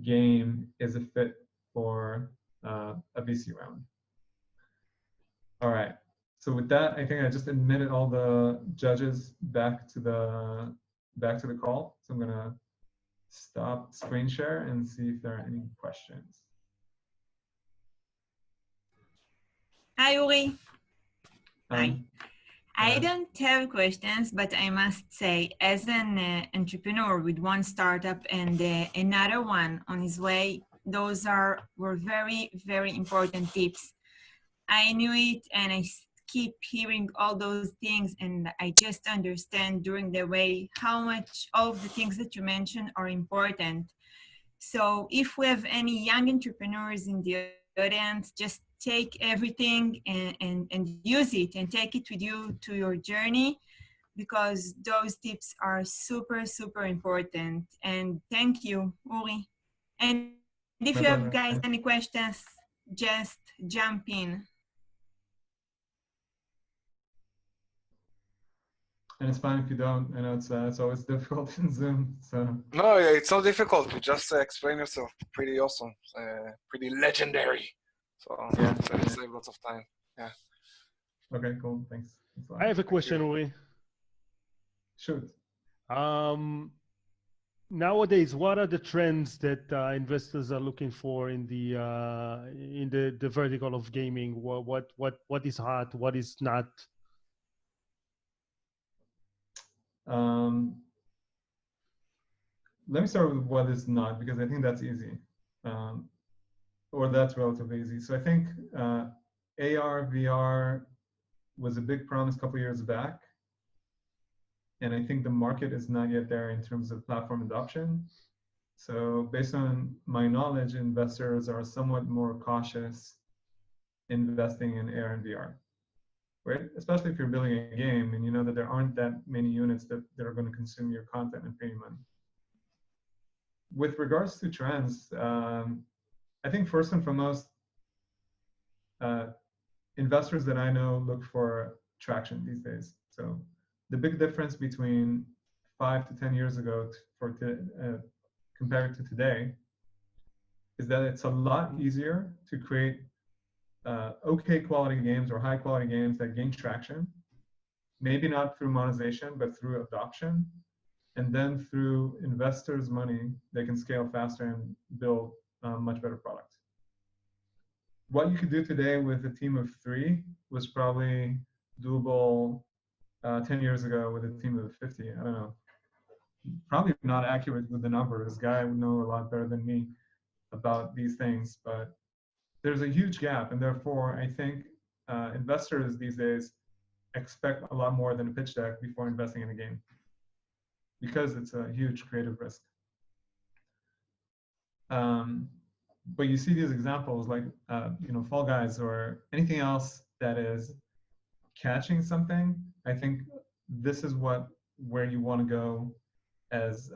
game is a fit for a VC round. All right. So with that, I think I just admitted all the judges back to the call. So I'm gonna stop screen share and see if there are any questions. Hi, Uri. Hi. I don't have questions, but I must say, as an entrepreneur with one startup and another one on his way, those were very, very important tips. I knew it, and I keep hearing all those things, and I just understand during the way how much all of the things that you mentioned are important. So if we have any young entrepreneurs in the audience, just take everything and use it and take it with you to your journey, because those tips are super, super important. And thank you, Uri. And if you have, guys, any questions, just jump in. And it's fine if you don't. I know it's always difficult in Zoom. So no, it's not difficult. You just explain yourself. Pretty awesome. Pretty legendary. So yeah, so you save lots of time. Yeah. Okay, cool. Thanks. I have a question, Uri. Shoot. Nowadays, what are the trends that investors are looking for in the vertical of gaming? What is hot? What is not? Let me start with what is not, because I think that's easy, or that's relatively easy. So I think AR, VR was a big promise a couple years back. And I think the market is not yet there in terms of platform adoption. So based on my knowledge, investors are somewhat more cautious investing in AR and VR, right? Especially if you're building a game and you know that there aren't that many units that are going to consume your content and pay you money. With regards to trends, I think first and foremost, investors that I know look for traction these days. So the big difference between 5 to 10 years ago compared to today is that it's a lot easier to create okay quality games or high quality games that gain traction, maybe not through monetization, but through adoption. And then through investors' money, they can scale faster and build much better products. What you could do today with a team of 3 was probably doable 10 years ago with a team of 50. I don't know. Probably not accurate with the numbers. Guy would know a lot better than me about these things, but there's a huge gap, and therefore I think investors these days expect a lot more than a pitch deck before investing in a game, because it's a huge creative risk. But you see these examples like Fall Guys or anything else that is catching something. I think this is where you want to go as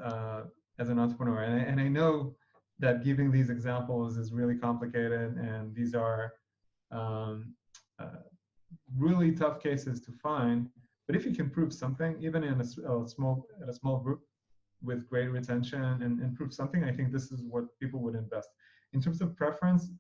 an entrepreneur. And I know that giving these examples is really complicated, and these are really tough cases to find. But if you can prove something, even in a small group with great retention and prove something, I think this is what people would invest. In terms of preference,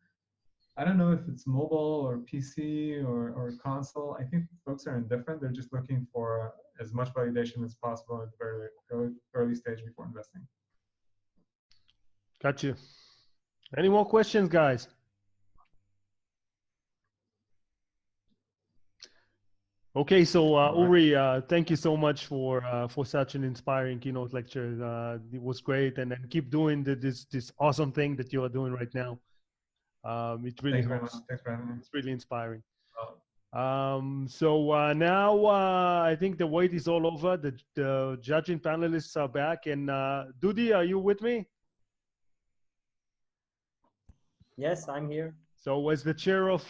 I don't know if it's mobile or PC or console. I think folks are indifferent. They're just looking for as much validation as possible at the very early stage before investing. Got you. Any more questions, guys? Okay, so Uri, thank you so much for such an inspiring keynote lecture. It was great, and keep doing this awesome thing that you are doing right now. It really helps. Thanks for having me. It's really inspiring. So now I think the wait is all over. The judging panelists are back, and Dudi, are you with me? Yes, I'm here. So as the chair of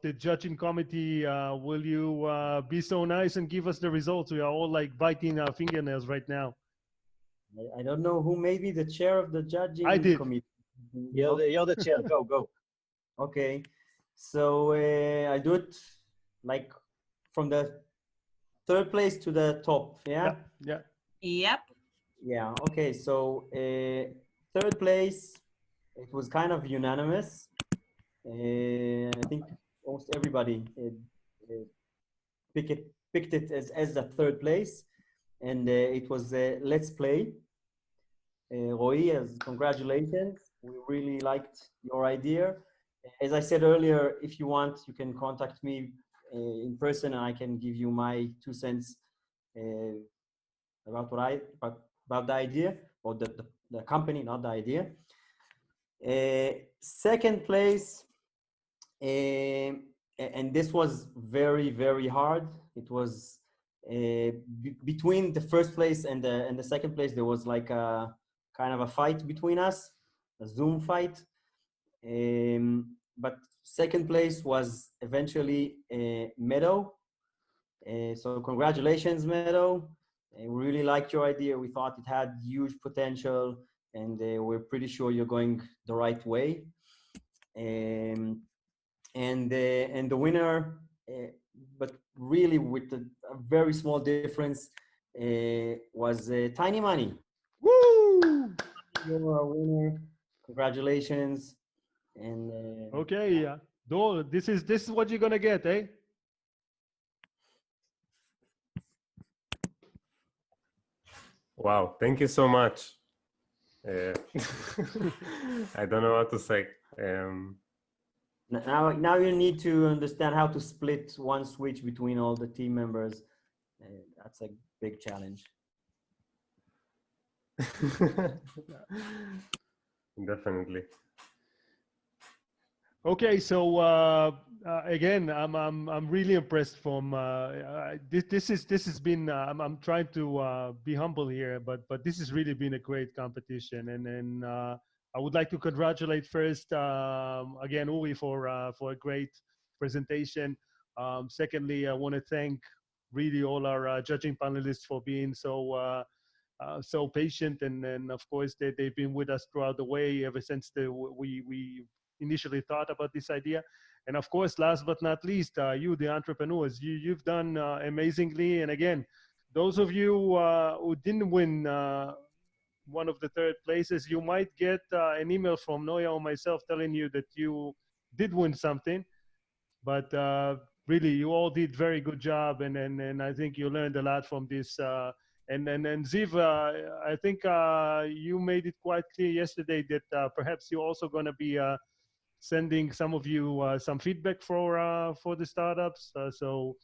the judging committee, will you be so nice and give us the results? We are all like biting our fingernails right now. I don't know who may be the chair of the judging committee. You're the chair. Go. Okay. So I do it like from the 3rd place to the top, yeah? Yeah. Yep. Yeah, okay. So 3rd place, it was kind of unanimous. I think almost everybody picked it as the 3rd place, and it was Let's Play. Roy, congratulations. We really liked your idea. As I said earlier, if you want, you can contact me in person, and I can give you my 2 cents about about the idea, or the company, not the idea. 2nd place. And this was very, very hard. It was between the 1st place and the 2nd place. There was like a kind of a fight between us, a Zoom fight. But 2nd place was eventually Meadow. So congratulations, Meadow. We really liked your idea. We thought it had huge potential, and we're pretty sure you're going the right way. And the winner, but really with a very small difference, was Tiny Money. Woo! You're a winner. Congratulations. And okay, Dol, this is what you're gonna get, eh? Wow, thank you so much. I don't know what to say. Now you need to understand how to split one switch between all the team members. That's a big challenge. Definitely. Okay, so again, I'm really impressed from this has been I'm trying to be humble here, but this has really been a great competition, and I would like to congratulate first again Uri for a great presentation. Secondly, I want to thank really all our judging panelists for being so patient, and of course they've been with us throughout the way ever since we initially thought about this idea. And of course, last but not least, you, the entrepreneurs, you've done amazingly. And again, those of you who didn't win one of the third places, you might get an email from Noya or myself telling you that you did win something. But really, you all did very good job, and I think you learned a lot from this. And Ziv, I think you made it quite clear yesterday that perhaps you're also going to be sending some of you some feedback for the startups. So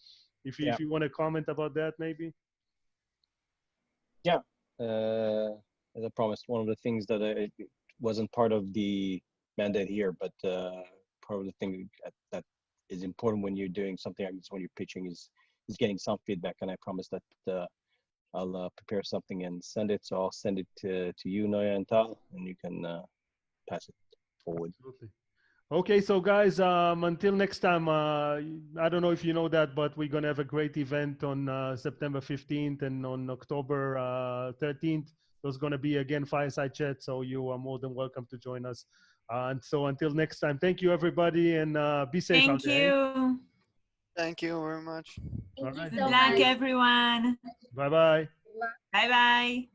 if you want to comment about that, maybe. Yeah, as I promised, one of the things that it wasn't part of the mandate here, but part of the thing that is important when you're doing something like this, when you're pitching, is getting some feedback. And I promised that I'll prepare something and send it. So I'll send it to you, Noya and Tal, and you can pass it forward. Absolutely. Okay, so guys, until next time, I don't know if you know that, but we're going to have a great event on September 15th and on October 13th. There's going to be, again, fireside chat, so you are more than welcome to join us. And so until next time, thank you, everybody, and be safe out there. Thank you. Thank you very much. All right. Good luck, everyone. Bye-bye. Bye-bye.